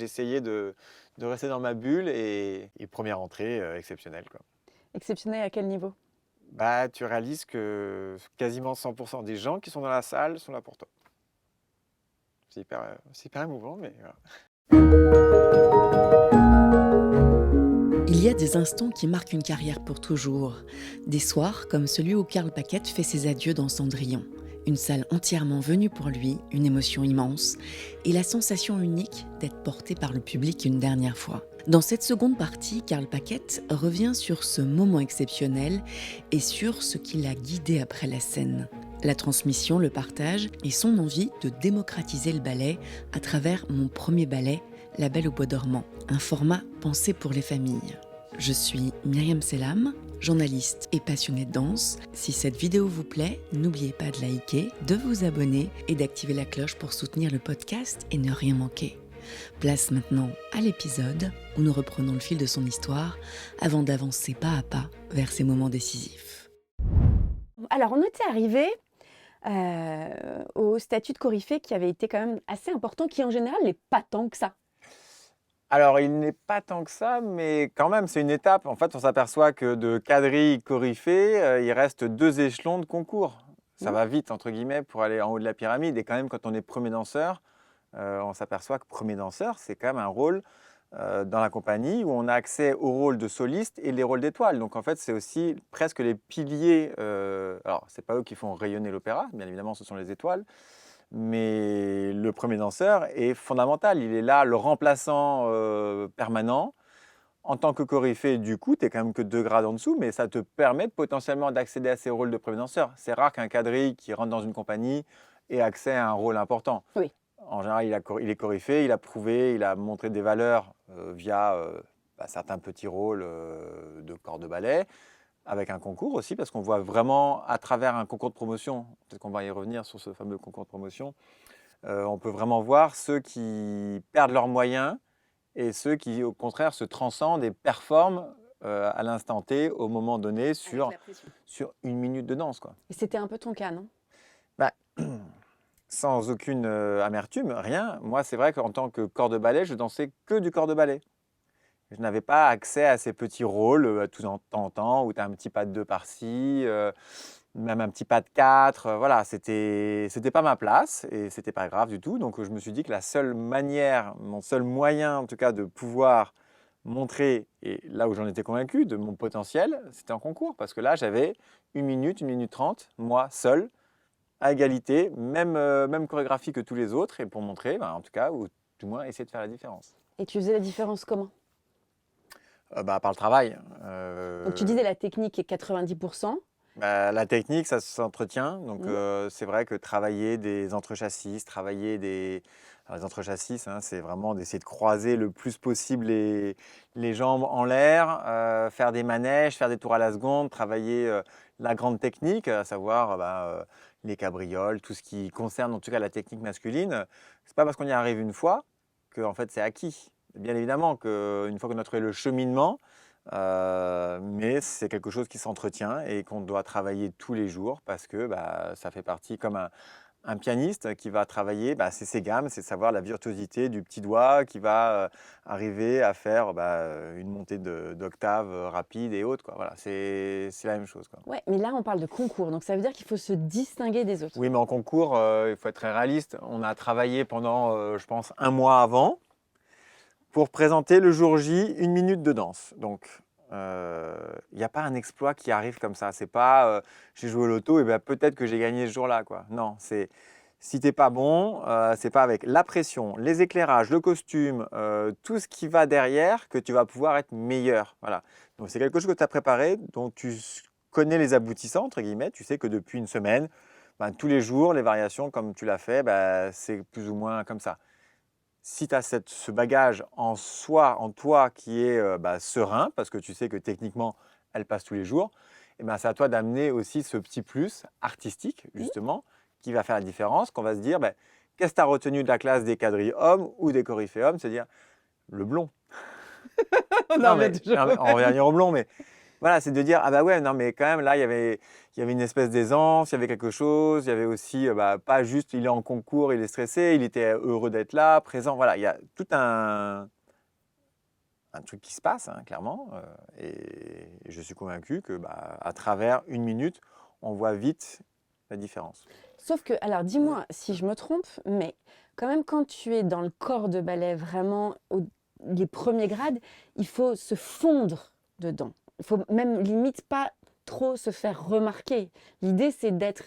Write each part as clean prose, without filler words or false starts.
J'essayais de rester dans ma bulle et première entrée exceptionnelle, quoi. Exceptionnel à quel niveau? Bah, tu réalises que quasiment 100% des gens qui sont dans la salle sont là pour toi. C'est hyper émouvant, mais voilà. Il y a des instants qui marquent une carrière pour toujours. Des soirs comme celui où Karl Paquette fait ses adieux dans Cendrillon. Une salle entièrement venue pour lui, une émotion immense et la sensation unique d'être porté par le public une dernière fois. Dans cette seconde partie, Karl Paquette revient sur ce moment exceptionnel et sur ce qui l'a guidé après la scène. La transmission, le partage et son envie de démocratiser le ballet à travers mon premier ballet, La Belle au bois dormant, un format pensé pour les familles. Je suis Myriam Selam, journaliste et passionnée de danse. Si cette vidéo vous plaît, n'oubliez pas de liker, de vous abonner et d'activer la cloche pour soutenir le podcast et ne rien manquer. Place maintenant à l'épisode où nous reprenons le fil de son histoire avant d'avancer pas à pas vers ces moments décisifs. Alors, on était arrivé au statut de coryphée qui avait été quand même assez important, qui en général n'est pas tant que ça. Alors, il n'est pas tant que ça, mais quand même, c'est une étape. En fait, on s'aperçoit que de quadrille coryphée, il reste 2 échelons de concours. Ça Mmh. va vite, entre guillemets, pour aller en haut de la pyramide. Et quand même, quand on est premier danseur, on s'aperçoit que premier danseur, c'est quand même un rôle dans la compagnie où on a accès au rôle de soliste et les rôles d'étoile. Donc, en fait, c'est aussi presque les piliers. Alors, ce n'est pas eux qui font rayonner l'opéra, bien évidemment, ce sont les étoiles. Mais le premier danseur est fondamental. Il est là, le remplaçant permanent. En tant que coryphée, du coup, tu n'es quand même que 2 grades en dessous, mais ça te permet potentiellement d'accéder à ces rôles de premier danseur. C'est rare qu'un quadrille qui rentre dans une compagnie ait accès à un rôle important. Oui. En général, il est coryphée, il a prouvé, il a montré des valeurs via certains petits rôles de corps de ballet, avec un concours aussi, parce qu'on voit vraiment à travers un concours de promotion, peut-être qu'on va y revenir sur ce fameux concours de promotion, on peut vraiment voir ceux qui perdent leurs moyens et ceux qui, au contraire, se transcendent et performent à l'instant T, au moment donné, sur 1 minute de danse, quoi. Et c'était un peu ton cas, non? Bah, sans aucune amertume, rien. Moi, c'est vrai qu'en tant que corps de ballet, je dansais que du corps de ballet. Je n'avais pas accès à ces petits rôles tout en temps en temps, où tu as un petit pas de 2 par-ci, même un petit pas de 4. Voilà, c'était pas ma place et c'était pas grave du tout. Donc, je me suis dit que la seule manière, mon seul moyen en tout cas de pouvoir montrer, et là où j'en étais convaincu, de mon potentiel, c'était en concours. Parce que là, j'avais 1 minute 30, moi seul, à égalité, même chorégraphie que tous les autres, et pour montrer, en tout cas, ou du moins essayer de faire la différence. Et tu faisais la différence comment? Par le travail. Donc tu disais la technique est 90%. La technique, ça s'entretient. Donc, Mmh. c'est vrai que travailler des entrechâssis, alors, les entrechâssis, hein, c'est vraiment d'essayer de croiser le plus possible les jambes en l'air, faire des manèges, faire des tours à la seconde, travailler la grande technique, à savoir les cabrioles, tout ce qui concerne en tout cas la technique masculine. C'est pas parce qu'on y arrive une fois que en fait c'est acquis. Bien évidemment qu'une fois qu'on a trouvé le cheminement, mais c'est quelque chose qui s'entretient et qu'on doit travailler tous les jours parce que ça fait partie, comme un pianiste qui va travailler, c'est ses gammes, c'est savoir la virtuosité du petit doigt qui va arriver à faire une montée d'octave rapide et haute, quoi. Voilà, c'est la même chose, quoi. Ouais, mais là on parle de concours, donc ça veut dire qu'il faut se distinguer des autres. Oui, mais en concours, il faut être très réaliste. On a travaillé pendant, je pense, 1 mois avant pour présenter le jour J 1 minute de danse. Donc, il n'y a pas un exploit qui arrive comme ça. C'est pas j'ai joué au loto et peut-être que j'ai gagné ce jour-là, quoi. Non, c'est si t'es pas bon, c'est pas avec la pression, les éclairages, le costume, tout ce qui va derrière que tu vas pouvoir être meilleur. Voilà. Donc c'est quelque chose que tu as préparé, dont tu connais les aboutissants, entre guillemets. Tu sais que depuis une semaine, tous les jours, les variations, comme tu l'as fait, c'est plus ou moins comme ça. Si tu as ce bagage en soi, en toi, qui est serein, parce que tu sais que techniquement, elle passe tous les jours, c'est à toi d'amener aussi ce petit plus artistique, Mmh. justement, qui va faire la différence, qu'on va se dire, qu'est-ce que tu as retenu de la classe des quadrilles hommes ou des coryphéums? C'est-à-dire le blond. On en Non, revient mais toujours au on va même. revenir au blond, mais Voilà, c'est de dire, ah bah ouais, non, mais quand même, là, il y avait une espèce d'aisance, il y avait quelque chose, il y avait aussi, pas juste, il est en concours, il est stressé, il était heureux d'être là, présent. Voilà, il y a tout un truc qui se passe, hein, clairement. Et je suis convaincu que, à travers une minute, on voit vite la différence. Sauf que, alors dis-moi si je me trompe, mais quand même quand tu es dans le corps de ballet, vraiment les premiers grades, il faut se fondre dedans. Il faut même limite pas trop se faire remarquer. L'idée c'est d'être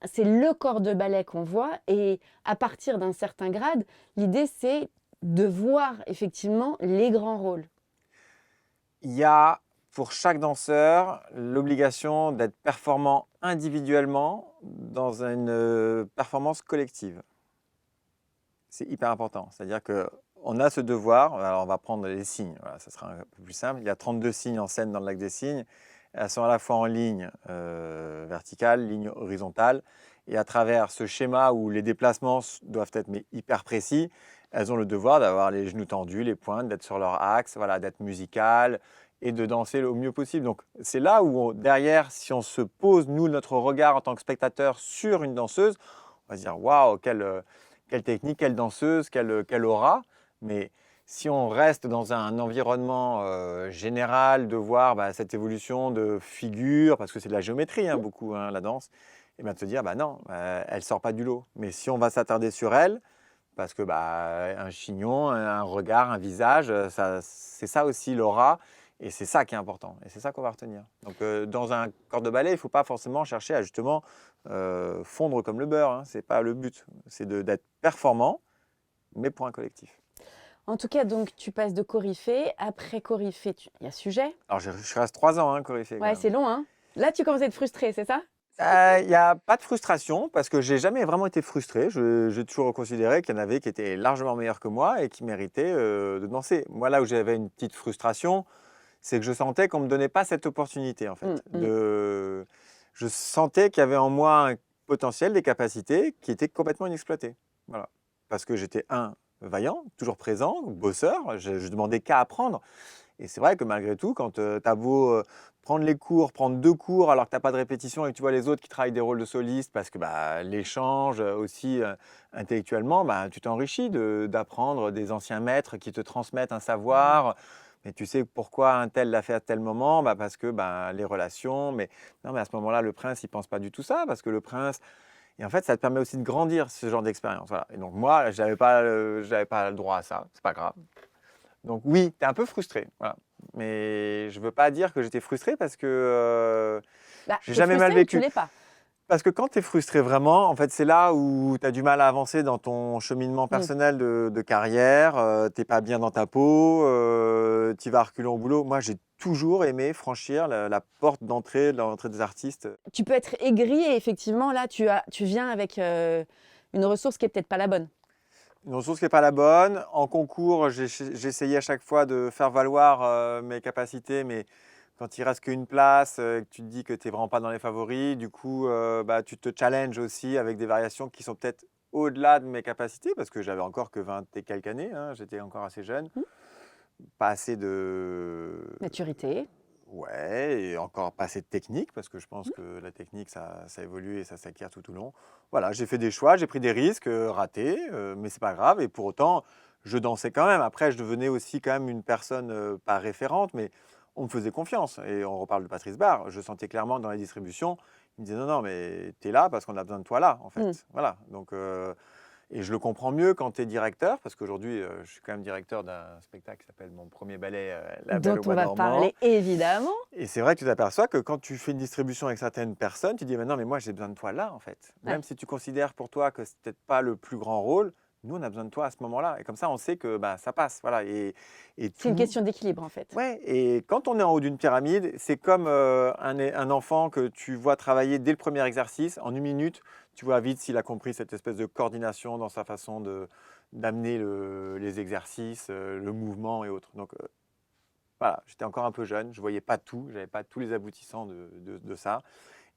c'est le corps de ballet qu'on voit et à partir d'un certain grade, l'idée c'est de voir effectivement les grands rôles. Il y a pour chaque danseur l'obligation d'être performant individuellement dans une performance collective. C'est hyper important. C'est-à-dire qu'on a ce devoir, alors on va prendre les signes, voilà, ça sera un peu plus simple. Il y a 32 signes en scène dans le lac des signes. Elles sont à la fois en ligne verticale, ligne horizontale. Et à travers ce schéma où les déplacements doivent être hyper précis, elles ont le devoir d'avoir les genoux tendus, les pointes, d'être sur leur axe, voilà, d'être musicales et de danser au mieux possible. Donc c'est là où derrière, si on se pose, nous, notre regard en tant que spectateur sur une danseuse, on va se dire waouh, quelle technique, quelle danseuse, quelle aura. Mais si on reste dans un environnement général de voir cette évolution de figure, parce que c'est de la géométrie beaucoup, la danse, et bien de se dire non, elle ne sort pas du lot. Mais si on va s'attarder sur elle, parce que un chignon, un regard, un visage, c'est ça aussi l'aura, et c'est ça qui est important, et c'est ça qu'on va retenir. Donc dans un corps de ballet, il ne faut pas forcément chercher à justement fondre comme le beurre, hein. Ce n'est pas le but, c'est d'être performant, mais pour un collectif. En tout cas, donc tu passes de Coryphée, après Coryphée, il y a Sujet. Alors je reste 3 ans, Coryphée. Ouais, c'est long, hein. Là, tu commences à être frustré, c'est ça? Il n'y a pas de frustration, parce que j'ai jamais vraiment été frustré. J'ai toujours considéré qu'il y en avait qui étaient largement meilleurs que moi et qui méritaient de danser. Moi, là où j'avais une petite frustration, c'est que je sentais qu'on ne me donnait pas cette opportunité, en fait. Je sentais qu'il y avait en moi un potentiel, des capacités qui étaient complètement inexploitées. Voilà. Parce que j'étais, vaillant, toujours présent, bosseur, je demandais qu'à apprendre. Et c'est vrai que malgré tout, quand tu as beau prendre les cours, prendre 2 cours alors que tu n'as pas de répétition et que tu vois les autres qui travaillent des rôles de soliste, parce que l'échange aussi intellectuellement, tu t'enrichis d'apprendre des anciens maîtres qui te transmettent un savoir. Mais tu sais pourquoi un tel l'a fait à tel moment, parce que les relations. Mais non, mais à ce moment-là, le prince, il pense pas du tout ça, parce que le prince. Et en fait, ça te permet aussi de grandir ce genre d'expérience. Voilà. Et donc moi, j'avais pas le droit à ça. C'est pas grave. Donc oui, tu es un peu frustré. Voilà. Mais je veux pas dire que j'étais frustré parce que j'ai jamais mal vécu. Tu l'es pas. Parce que quand tu es frustré vraiment, en fait, c'est là où tu as du mal à avancer dans ton cheminement personnel de carrière, tu n'es pas bien dans ta peau, tu vas reculons au boulot. Moi, j'ai toujours aimé franchir la porte d'entrée des artistes. Tu peux être aigri et effectivement, là, tu viens avec une ressource qui est peut-être pas la bonne. Une ressource qui n'est pas la bonne. En concours, j'essayais à chaque fois de faire valoir mes capacités, mais quand il reste qu'une place, que tu te dis que tu n'es vraiment pas dans les favoris, du coup, tu te challenges aussi avec des variations qui sont peut-être au-delà de mes capacités, parce que j'avais encore que 20 et quelques années, j'étais encore assez jeune. Pas assez de... Maturité. Ouais, et encore pas assez de technique, parce que je pense que la technique, ça évolue et ça s'acquiert tout au long. Voilà, j'ai fait des choix, j'ai pris des risques ratés, mais c'est pas grave. Et pour autant, je dansais quand même. Après, je devenais aussi quand même une personne pas référente, mais on me faisait confiance. Et on reparle de Patrice Barre. Je sentais clairement dans les distributions, il me disait non, mais t'es là parce qu'on a besoin de toi là, en fait. Voilà, donc... Et je le comprends mieux quand tu es directeur, parce qu'aujourd'hui, je suis quand même directeur d'un spectacle qui s'appelle Mon premier ballet, La Belle Dont au bois on va dormant. parler évidemment. Et c'est vrai que tu t'aperçois que quand tu fais une distribution avec certaines personnes, tu dis non, mais moi j'ai besoin de toi là, en fait. Même si tu considères pour toi que c'est peut-être pas le plus grand rôle, nous on a besoin de toi à ce moment-là. Et comme ça, on sait que ça passe. Voilà. C'est une question d'équilibre, en fait. Ouais, et quand on est en haut d'une pyramide, c'est comme un enfant que tu vois travailler dès le premier exercice. En 1 minute, tu vois vite s'il a compris cette espèce de coordination dans sa façon d'amener les exercices, le mouvement et autres. Donc voilà, j'étais encore un peu jeune, je ne voyais pas tout, je n'avais pas tous les aboutissants de ça.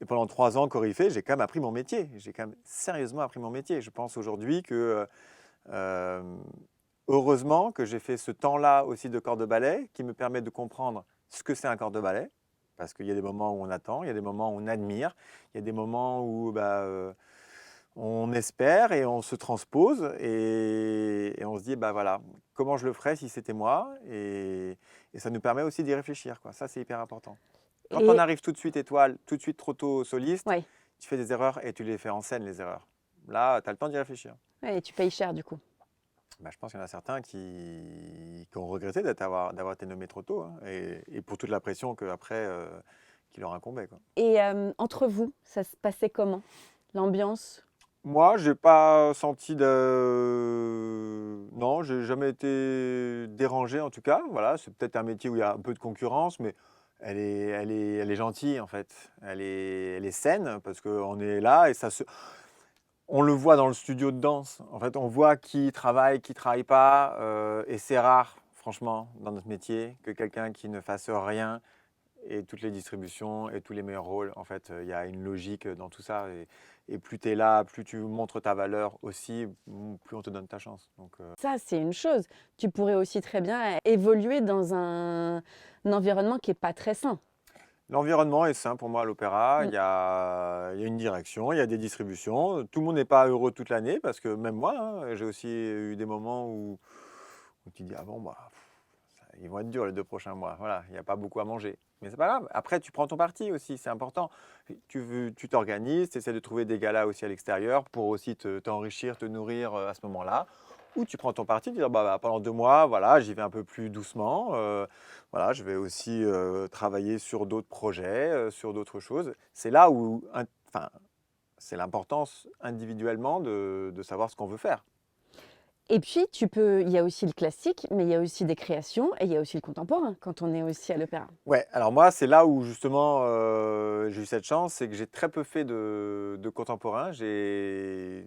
Et pendant 3 ans, Coryphée, j'ai quand même appris mon métier. J'ai quand même sérieusement appris mon métier. Je pense aujourd'hui que heureusement que j'ai fait ce temps-là aussi de corps de ballet qui me permet de comprendre ce que c'est un corps de ballet, parce qu'il y a des moments où on attend, il y a des moments où on admire, il y a des moments où on espère et on se transpose et on se dit, bah voilà, comment je le ferais si c'était moi et ça nous permet aussi d'y réfléchir, quoi. Ça, c'est hyper important. Quand on Et arrive tout de suite étoile, tout de suite trop tôt soliste, ouais, tu fais des erreurs et tu les fais en scène, les erreurs. Là, tu as le temps d'y réfléchir. ouais, et tu payes cher du coup. Bah, je pense qu'il y en a certains qui ont regretté d'avoir été nommés trop tôt, hein, et pour toute la pression qui leur incombait, quoi. Et entre vous, ça se passait comment? L'ambiance? Moi, j'ai pas senti de... Non, j'ai jamais été dérangé en tout cas. Voilà, c'est peut-être un métier où il y a un peu de concurrence, mais elle est gentille en fait. Elle est saine parce qu'on est là et on le voit dans le studio de danse. En fait, on voit qui travaille pas, et c'est rare, franchement, dans notre métier, que quelqu'un qui ne fasse rien et toutes les distributions et tous les meilleurs rôles. En fait, il y a une logique dans tout ça. Et plus tu es là, plus tu montres ta valeur aussi, plus on te donne ta chance. Donc, Ça, c'est une chose. Tu pourrais aussi très bien évoluer dans un environnement qui n'est pas très sain. l'environnement est sain pour moi à l'opéra. Mm. Il y a une direction, il y a des distributions. Tout le monde n'est pas heureux toute l'année parce que même moi, hein, j'ai aussi eu des moments où tu dis, ah bon, bah, ils vont être durs les 2 prochains mois. Voilà, il n'y a pas beaucoup à manger. Mais c'est pas grave. Après, tu prends ton parti aussi, c'est important. Tu t'organises, tu essaies de trouver des galas aussi à l'extérieur pour aussi t'enrichir, te nourrir à ce moment-là. Ou tu prends ton parti, tu dis, pendant 2 mois, voilà, j'y vais un peu plus doucement. Voilà, je vais aussi travailler sur d'autres projets, sur d'autres choses. C'est là où, enfin, c'est l'importance individuellement de savoir ce qu'on veut faire. Et puis, il y a aussi le classique, mais il y a aussi des créations et il y a aussi le contemporain quand on est aussi à l'opéra. Ouais, alors moi, c'est là où justement j'ai eu cette chance, c'est que j'ai très peu fait de contemporain. J'ai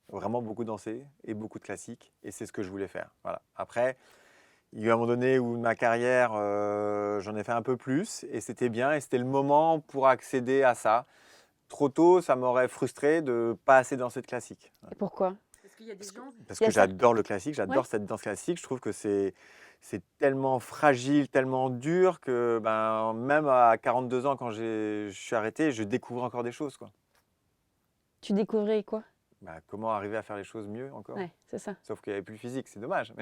vraiment beaucoup dansé et beaucoup de classiques, et c'est ce que je voulais faire. Voilà. Après, il y a eu un moment donné où ma carrière, j'en ai fait un peu plus, et c'était bien, et c'était le moment pour accéder à ça. Trop tôt, ça m'aurait frustré de ne pas assez danser de classique. Et pourquoi? Parce Il y que a ça. j'adore le classique, j'adore Ouais. cette danse classique. Je trouve que c'est tellement fragile, tellement dur que même à 42 ans, quand je suis arrêté, je découvre encore des choses, quoi. Tu découvrais quoi? Comment arriver à faire les choses mieux encore? Ouais, c'est ça. Sauf qu'il n'y avait plus le physique, c'est dommage.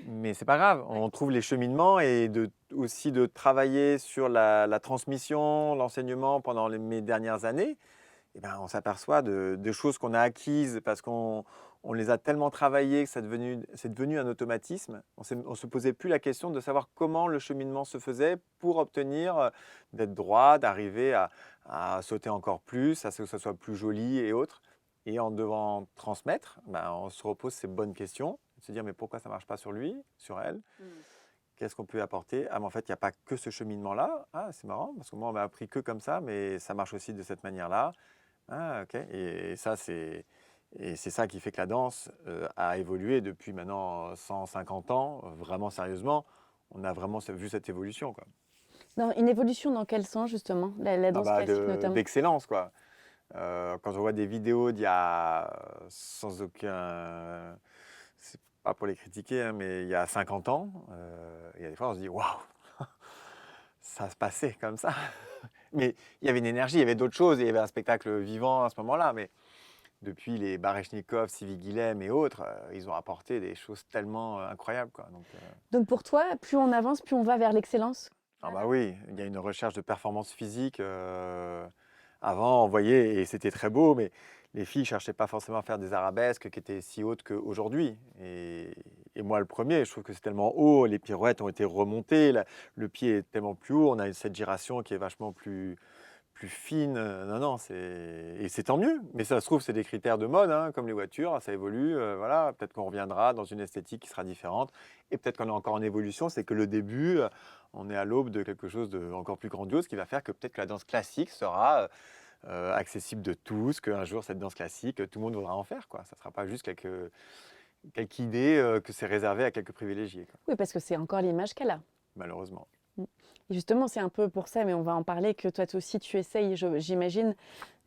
Mais c'est pas grave, on trouve les cheminements, et aussi de travailler sur la transmission, l'enseignement pendant mes dernières années. On s'aperçoit de choses qu'on a acquises parce qu'on les a tellement travaillées que c'est devenu un automatisme. On se posait plus la question de savoir comment le cheminement se faisait pour obtenir d'être droit, d'arriver à sauter encore plus, à ce que ça soit plus joli et autres. Et en devant transmettre, on se repose ces bonnes questions, se dire mais pourquoi ça ne marche pas sur lui, sur elle? Qu'est-ce qu'on peut apporter? Ah, mais en fait, il n'y a pas que ce cheminement-là. Ah, c'est marrant, parce que moi, on m'a appris que comme ça, mais ça marche aussi de cette manière-là. Ah, ok. Et c'est ça qui fait que la danse a évolué depuis maintenant 150 ans, vraiment sérieusement. On a vraiment vu cette évolution, quoi. Une évolution dans quel sens, justement? La danse classique, notamment. D'excellence, quoi. Quand on voit des vidéos d'il y a sans aucun... C'est pas pour les critiquer, hein, mais il y a 50 ans, il y a des fois on se dit waouh, ça se passait comme ça. Mais il y avait une énergie, il y avait d'autres choses, il y avait un spectacle vivant à ce moment-là. Mais depuis les Baryshnikov, Sylvie Guilhem et autres, ils ont apporté des choses tellement incroyables, quoi. Donc pour toi, plus on avance, plus on va vers l'excellence? Ah bah oui, il y a une recherche de performance physique. Avant, on voyait, et c'était très beau, mais les filles ne cherchaient pas forcément à faire des arabesques qui étaient si hautes qu'aujourd'hui. Et moi, le premier, je trouve que c'est tellement haut, les pirouettes ont été remontées, le pied est tellement plus haut, on a cette giration qui est vachement plus fine. Non, non, et c'est tant mieux. Mais ça se trouve, c'est des critères de mode, hein, comme les voitures, ça évolue. Voilà, peut-être qu'on reviendra dans une esthétique qui sera différente. Et peut-être qu'on est encore en évolution, c'est que le début, on est à l'aube de quelque chose d'encore plus grandiose qui va faire que peut-être que la danse classique sera accessible de tous, qu'un jour, cette danse classique, tout le monde voudra en faire, quoi. Ça ne sera pas juste quelques idées que c'est réservé à quelques privilégiés, quoi, Oui, parce que c'est encore l'image qu'elle a. malheureusement. Et justement, c'est un peu pour ça, mais on va en parler, que toi aussi, tu essayes, j'imagine,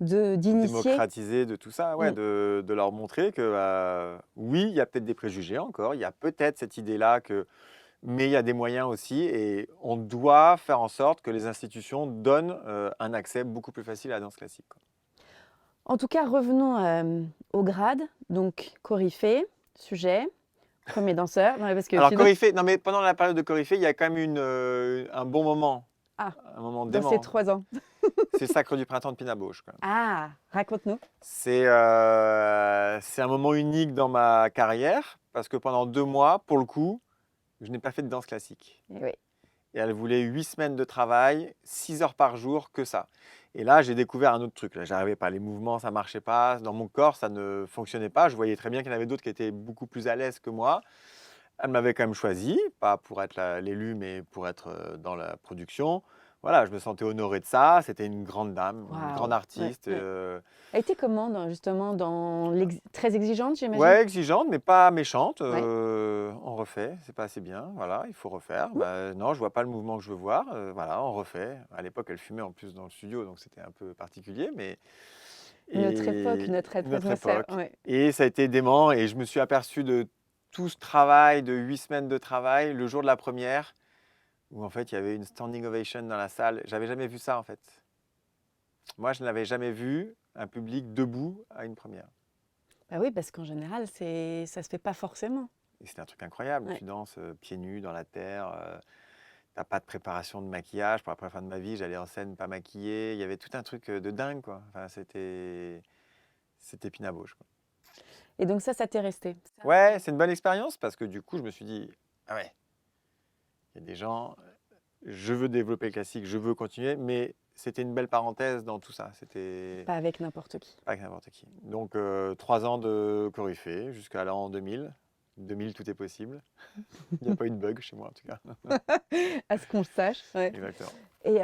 d'initier. Démocratiser de tout ça, ouais, de leur montrer que oui, il y a peut-être des préjugés encore, il y a peut-être cette idée-là que Mais il y a des moyens aussi et on doit faire en sorte que les institutions donnent un accès beaucoup plus facile à la danse classique, quoi. En tout cas, revenons au grade. Donc, coryphée, sujet, premier danseur. Non, mais parce que Alors, sinon, coryphée, non mais pendant la période de coryphée, il y a quand même un bon moment, Ah, un moment dans dément. ces 3 ans. C'est Sacre du printemps de Pina Bausch, quand même. Ah, raconte-nous. C'est un moment unique dans ma carrière parce que pendant 2 mois, pour le coup, je n'ai pas fait de danse classique. Eh oui. Et elle voulait 8 semaines de travail, 6 heures par jour, que ça. Et là, j'ai découvert un autre truc. Là, j'arrivais pas. Les mouvements, ça marchait pas. Dans mon corps, ça ne fonctionnait pas. Je voyais très bien qu'il y en avait d'autres qui étaient beaucoup plus à l'aise que moi. Elle m'avait quand même choisi, pas pour être l'élu, mais pour être dans la production. Voilà, je me sentais honoré de ça. C'était une grande dame, une Waouh. grande artiste. Ouais, ouais. Elle était comment, justement, très exigeante, j'imagine? Ouais, exigeante, mais pas méchante. Ouais. On refait, c'est pas assez bien. Voilà, il faut refaire. Bah, non, je vois pas le mouvement que je veux voir. Voilà, on refait. À l'époque, elle fumait en plus dans le studio, donc c'était un peu particulier, mais Une autre époque, et une autre une autre atmosphère. époque. Ouais. Et ça a été dément. Et je me suis aperçu de tout ce travail, de 8 semaines de travail, le jour de la première, où en fait il y avait une standing ovation dans la salle. J'avais jamais vu ça en fait. Moi, je n'avais jamais vu un public debout à une première. Bah oui, parce qu'en général, ça se fait pas forcément. Et c'était un truc incroyable. Ouais. Tu danses pieds nus dans la terre. T'as pas de préparation de maquillage. Pour la première fois de ma vie, j'allais en scène pas maquillée. Il y avait tout un truc de dingue, quoi. Enfin, c'était Pina Bausch, quoi. Et donc ça t'est resté. Ouais, c'est une bonne expérience parce que du coup, je me suis dit, ah ouais, il y a des gens, je veux développer le classique, je veux continuer, mais c'était une belle parenthèse dans tout ça. C'était Pas avec n'importe qui. pas avec n'importe qui. Donc, 3 ans de coryphée jusqu'à l'an 2000. 2000, tout est possible. Il n'y a pas eu de bug chez moi, en tout cas. À ce qu'on le sache. Ouais. Exactement. Et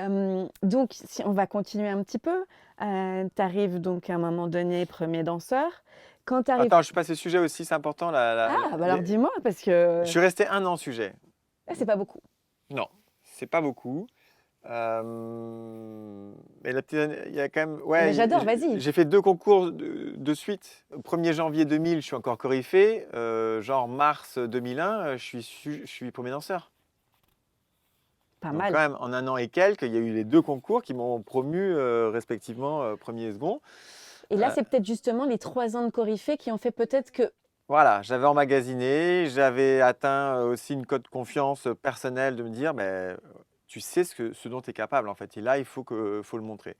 donc, si on va continuer un petit peu, tu arrives donc à un moment donné premier danseur. Quand tu arrives... Attends, je suis passé sujet aussi, c'est important. Ah, bah alors dis-moi, parce que Je suis resté 1 an sujet. c'est pas beaucoup. Non, c'est pas beaucoup. Mais la petite il y a quand même. Ouais, Mais j'adore, vas-y. J'ai fait 2 concours de suite. 1er janvier 2000, je suis encore coryphée. Genre mars 2001, je suis premier danseur. Pas Donc mal. quand même, en 1 an et quelques, il y a eu les 2 concours qui m'ont promu respectivement premier et second. Et là, c'est peut-être justement les 3 ans de coryphée qui ont fait peut-être que... Voilà, j'avais emmagasiné, j'avais atteint aussi une cote de confiance personnelle de me dire, mais tu sais ce dont tu es capable en fait. Et là, il faut le montrer.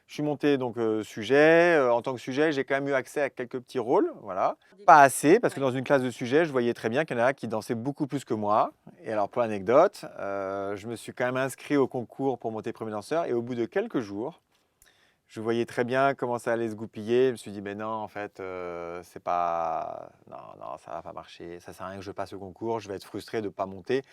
Je suis monté donc sujet. En tant que sujet, j'ai quand même eu accès à quelques petits rôles. Voilà. Pas assez, parce que dans une classe de sujet, je voyais très bien qu'il y en a qui dansaient beaucoup plus que moi. Et alors, pour l'anecdote, je me suis quand même inscrit au concours pour monter premier danseur. Et au bout de quelques jours, je voyais très bien comment ça allait se goupiller. Je me suis dit, mais non, en fait, c'est pas... Non, ça va pas marcher. Ça sert à rien que je passe le concours. Je vais être frustré de ne pas monter.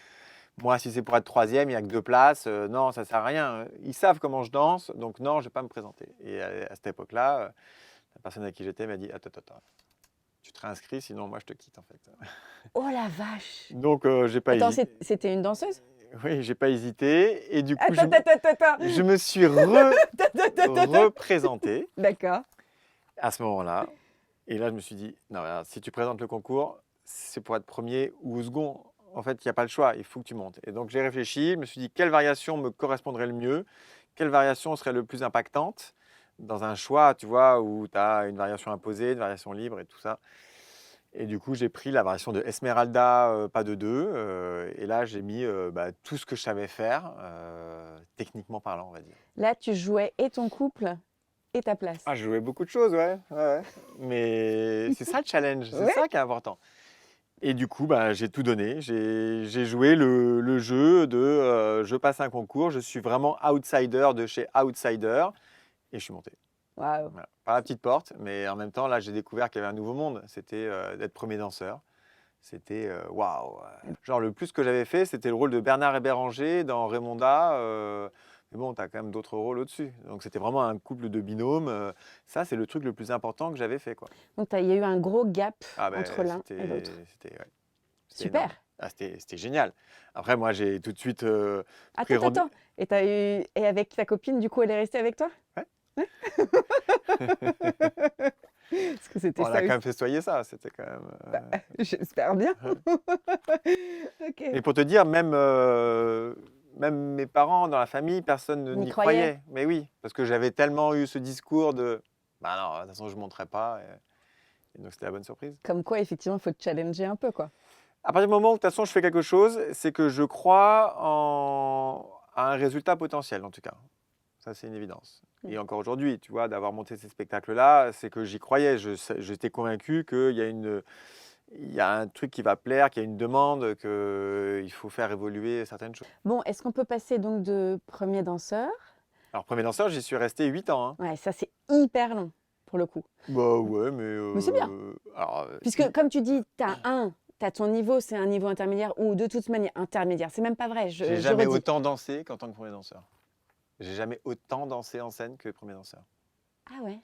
Moi, si c'est pour être 3e, il n'y a que 2 places. Non, ça sert à rien. Ils savent comment je danse, donc non, je ne vais pas me présenter. Et à cette époque-là, la personne avec qui j'étais m'a dit, attends, tu te réinscris, sinon moi je te quitte en fait. Oh la vache! Donc, j'ai pas Attends, hésité. c'était une danseuse? Oui, j'ai pas hésité. Et du coup, Attends. je me suis représenté D'accord. à ce moment-là. Et là, je me suis dit, non, alors, si tu présentes le concours, c'est pour être premier ou second. En fait, il n'y a pas le choix, il faut que tu montes. Et donc, j'ai réfléchi, je me suis dit, quelle variation me correspondrait le mieux? Quelle variation serait le plus impactante dans un choix, tu vois, où tu as une variation imposée, une variation libre et tout ça. Et du coup, j'ai pris la variation de Esmeralda, pas de 2. Et là, j'ai mis tout ce que je savais faire, techniquement parlant, on va dire. Là, tu jouais et ton couple et ta place. Ah, je jouais beaucoup de choses, ouais. Mais c'est ça le challenge, c'est ça qui est important. Et du coup, j'ai tout donné. J'ai joué le jeu de je passe un concours, je suis vraiment outsider de chez outsider, et je suis monté. Waouh. Voilà. Par la petite porte, mais en même temps, là, j'ai découvert qu'il y avait un nouveau monde. C'était d'être premier danseur. C'était waouh. Genre, le plus que j'avais fait, c'était le rôle de Bernard et Béranger dans Raymonda. Mais bon, tu as quand même d'autres rôles au-dessus. Donc, c'était vraiment un couple de binômes. Ça, c'est le truc le plus important que j'avais fait, quoi. Donc, il y a eu un gros gap entre l'un c'était- et l'autre. C'était Super. énorme. Ah, c'était génial. Après, moi, j'ai tout de suite pris Attends. Et avec ta copine, du coup, elle est restée avec toi? Ouais. Parce que c'était On a ça quand même aussi. festoyé ça, c'était quand même. J'espère bien. Ok. Et pour te dire, même mes parents dans la famille, personne N'y n'y croyais? croyait. Mais oui, parce que j'avais tellement eu ce discours de bah non, de toute façon, je ne monterai pas. Et donc, c'était la bonne surprise. Comme quoi, effectivement, il faut te challenger un peu, quoi. À partir du moment où, de toute façon, je fais quelque chose, c'est que je crois à un résultat potentiel, en tout cas. Ça, c'est une évidence. Et encore aujourd'hui, tu vois, d'avoir monté ces spectacles-là, c'est que j'y croyais. J'étais convaincu il y a un truc qui va plaire, qu'il y a une demande, qu'il faut faire évoluer certaines choses. Bon, est-ce qu'on peut passer donc de premier danseur? Alors, premier danseur, j'y suis resté 8 ans. Hein. Ouais, ça c'est hyper long pour le coup. Bah ouais, Mais c'est bien. alors, Puisque comme tu dis, t'as ton niveau, c'est un niveau intermédiaire ou de toute manière intermédiaire. C'est même pas vrai, j'ai je jamais redis. autant dansé qu'en tant que premier danseur. J'ai jamais autant dansé en scène que premier danseur. Ah ouais.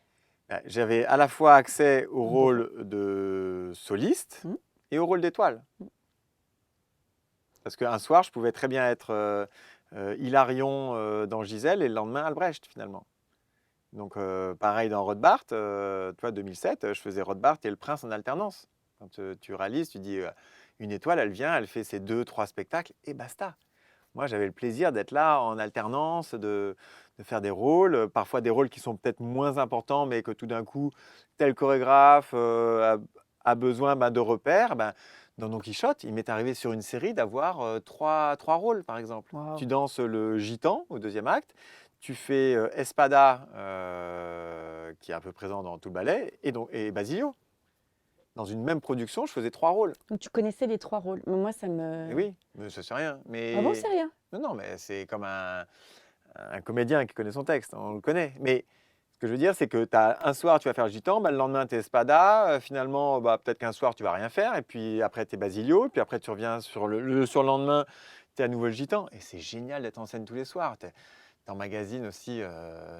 J'avais à la fois accès au Bon. rôle de soliste Mhm. et au rôle d'étoile. Parce qu'un soir, je pouvais très bien être Hilarion dans Gisèle et le lendemain Albrecht finalement. Donc pareil dans Rothbart, toi 2007, je faisais Rothbart et le Prince en alternance. Quand tu réalises, tu dis une étoile, elle vient, elle fait ses 2-3 spectacles et basta. Moi, j'avais le plaisir d'être là en alternance, de faire des rôles, parfois des rôles qui sont peut-être moins importants, mais que tout d'un coup, tel chorégraphe a besoin de repères. Dans Don Quichotte, il m'est arrivé sur une série d'avoir trois rôles, par exemple. Wow. Tu danses le gitan au deuxième acte, tu fais Espada, qui est un peu présent dans tout le ballet, et Basilio. Dans une même production, je faisais 3 rôles. Donc tu connaissais les 3 rôles. Mais moi, ça me. Et oui, mais ça c'est rien. Mais... Ah bon, c'est rien. Non, mais c'est comme un comédien qui connaît son texte, on le connaît. Mais ce que je veux dire, c'est que un soir, tu vas faire le gitan, le lendemain, tu es Espada, finalement, peut-être qu'un soir, tu vas rien faire, et puis après, tu es Basilio, et puis après, tu reviens sur le surlendemain, tu es à nouveau le gitan. Et c'est génial d'être en scène tous les soirs. T'emmagasines aussi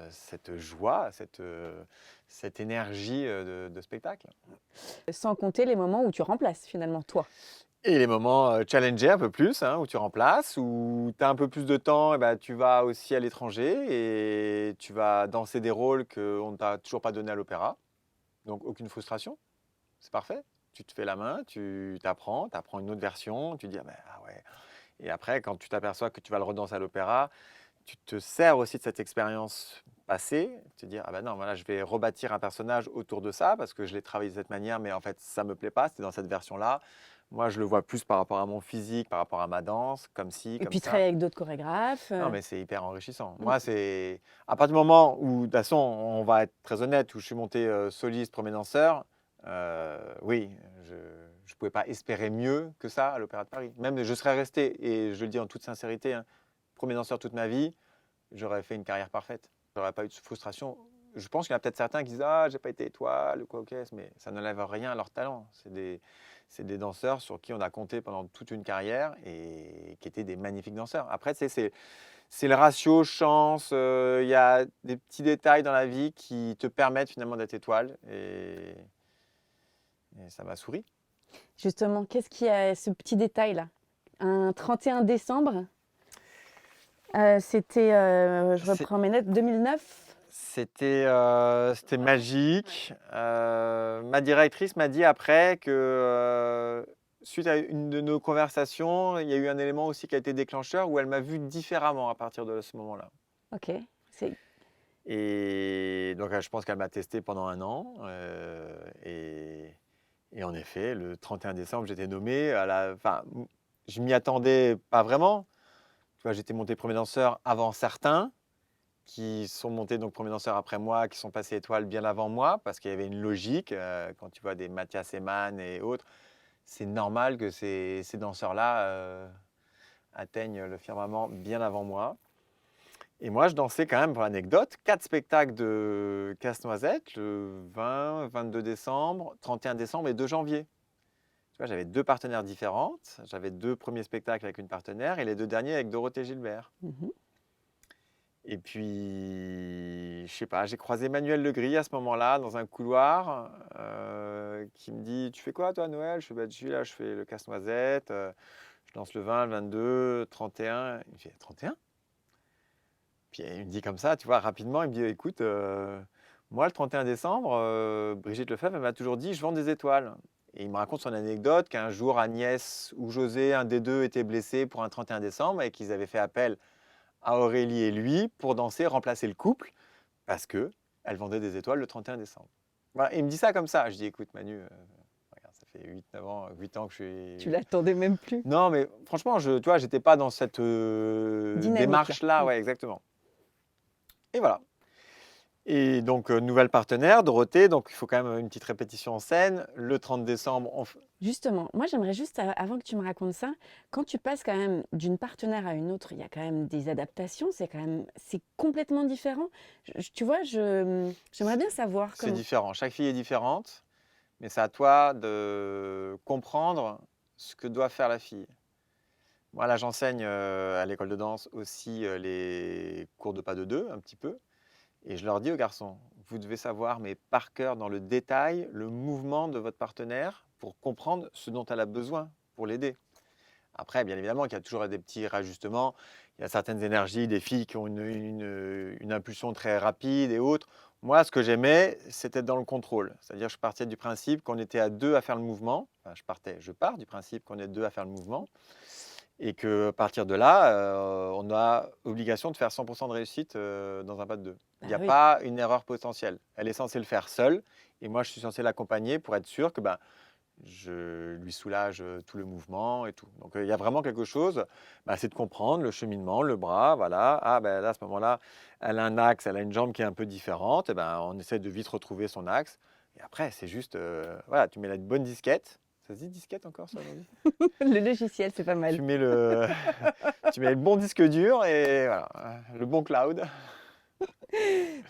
cette joie, cette énergie de spectacle. Sans compter les moments où tu remplaces finalement toi. Et les moments challengés un peu plus, hein, où tu remplaces, où tu as un peu plus de temps, et tu vas aussi à l'étranger et tu vas danser des rôles qu'on ne t'a toujours pas donnés à l'opéra. Donc aucune frustration, c'est parfait. Tu te fais la main, tu t'apprends une autre version, tu dis ah ouais. Et après, quand tu t'aperçois que tu vas le redanser à l'opéra, tu te sers aussi de cette expérience passée, te dire ah ben non, voilà, je vais rebâtir un personnage autour de ça parce que je l'ai travaillé de cette manière, mais en fait ça me plaît pas, c'était dans cette version-là. Moi, je le vois plus par rapport à mon physique, par rapport à ma danse, comme ci, Et comme puis ça. travailler avec d'autres chorégraphes. Non, mais c'est hyper enrichissant. Moi, c'est à partir du moment où, de toute façon, on va être très honnête, où je suis monté soliste, premier danseur, oui, je ne pouvais pas espérer mieux que ça à l'Opéra de Paris. Même, je serais resté, et je le dis en toute sincérité, hein, premier danseur toute ma vie, j'aurais fait une carrière parfaite. J'aurais pas eu de frustration. Je pense qu'il y en a peut-être certains qui disent ah j'ai pas été étoile ou quoi qu'est-ce, mais ça n'enlève rien à leur talent. C'est des danseurs sur qui on a compté pendant toute une carrière et qui étaient des magnifiques danseurs. Après c'est le ratio chance. Il y a des petits détails dans la vie qui te permettent finalement d'être étoile et ça m'a souri. Justement, qu'est-ce qu'il y a ce petit détail là? Un 31 décembre. C'était, je reprends mes notes, 2009. C'était magique. Ma directrice m'a dit après que suite à une de nos conversations, il y a eu un élément aussi qui a été déclencheur où elle m'a vu différemment à partir de ce moment-là. Ok. C'est... Et donc je pense qu'elle m'a testé pendant 1 an. Et en effet, le 31 décembre, j'étais nommé. Enfin, je m'y attendais pas vraiment. Tu vois, j'étais monté premier danseur avant certains qui sont montés donc premier danseur après moi, qui sont passés étoiles bien avant moi, parce qu'il y avait une logique. Quand tu vois des Mathias Eman et autres, c'est normal que ces danseurs-là atteignent le firmament bien avant moi. Et moi, je dansais quand même, pour l'anecdote, 4 spectacles de Casse-Noisette, le 20, 22 décembre, 31 décembre et 2 janvier. Tu vois, j'avais 2 partenaires différentes. J'avais 2 premiers spectacles avec une partenaire et les 2 derniers avec Dorothée Gilbert. Et puis, je sais pas, j'ai croisé Manuel Legris à ce moment-là, dans un couloir, qui me dit « Tu fais quoi, toi, Noël ?» Je fais « Je suis là, je fais le Casse-Noisette, je danse le 20, le 22, 31. » Il me fait « 31 ?» Puis il me dit comme ça, tu vois, rapidement, il me dit « Écoute, Moi, le 31 décembre, Brigitte Lefebvre, elle m'a toujours dit, je vends des étoiles. Et il me raconte son anecdote qu'un jour, Agnès ou José, un des deux, était blessé pour un 31 décembre et qu'ils avaient fait appel à Aurélie et lui pour danser, remplacer le couple, parce qu'elle vendait des étoiles le 31 décembre. Voilà, et il me dit ça comme ça. Je dis, écoute Manu, regarde, ça fait 8 ans que je Tu suis... l'attendais même plus. Non, mais franchement, tu vois, j'étais pas dans cette Dynamique, démarche-là. là. Ouais, exactement. Et voilà. Et donc, nouvelle partenaire, Dorothée. Donc, il faut quand même une petite répétition en scène. Le 30 décembre, Justement, moi j'aimerais juste, avant que tu me racontes ça, quand tu passes quand même d'une partenaire à une autre, il y a quand même des adaptations, c'est complètement différent. Tu vois, j'aimerais bien savoir c'est comment. différent. Chaque fille est différente, mais c'est à toi de comprendre ce que doit faire la fille. Moi, là, j'enseigne à l'école de danse aussi les cours de pas de deux, un petit peu. Et je leur dis aux garçons, vous devez savoir, mais par cœur, dans le détail, le mouvement de votre partenaire pour comprendre ce dont elle a besoin pour l'aider. Après, bien évidemment, il y a toujours des petits rajustements. Il y a certaines énergies, des filles qui ont une impulsion très rapide et autres. Moi, ce que j'aimais, c'était dans le contrôle. C'est-à-dire, je partais du principe qu'on était à deux à faire le mouvement. Enfin, je pars du principe qu'on est deux à faire le mouvement. Et qu'à partir de là, on a obligation de faire 100% de réussite dans un pas de deux. Il n'y a Ah oui. pas une erreur potentielle. Elle est censée le faire seule. Et moi, je suis censé l'accompagner pour être sûr que je lui soulage tout le mouvement et tout. Donc, il y a vraiment quelque chose, c'est de comprendre le cheminement, le bras, voilà. Ah, là, à ce moment-là, elle a un axe, elle a une jambe qui est un peu différente. Et on essaie de vite retrouver son axe. Et après, c'est juste, voilà, tu mets la bonne disquette. Ça se dit disquette encore, ça, aujourd'hui ? Le logiciel, c'est pas mal. Tu mets tu mets le bon disque dur et voilà, le bon cloud.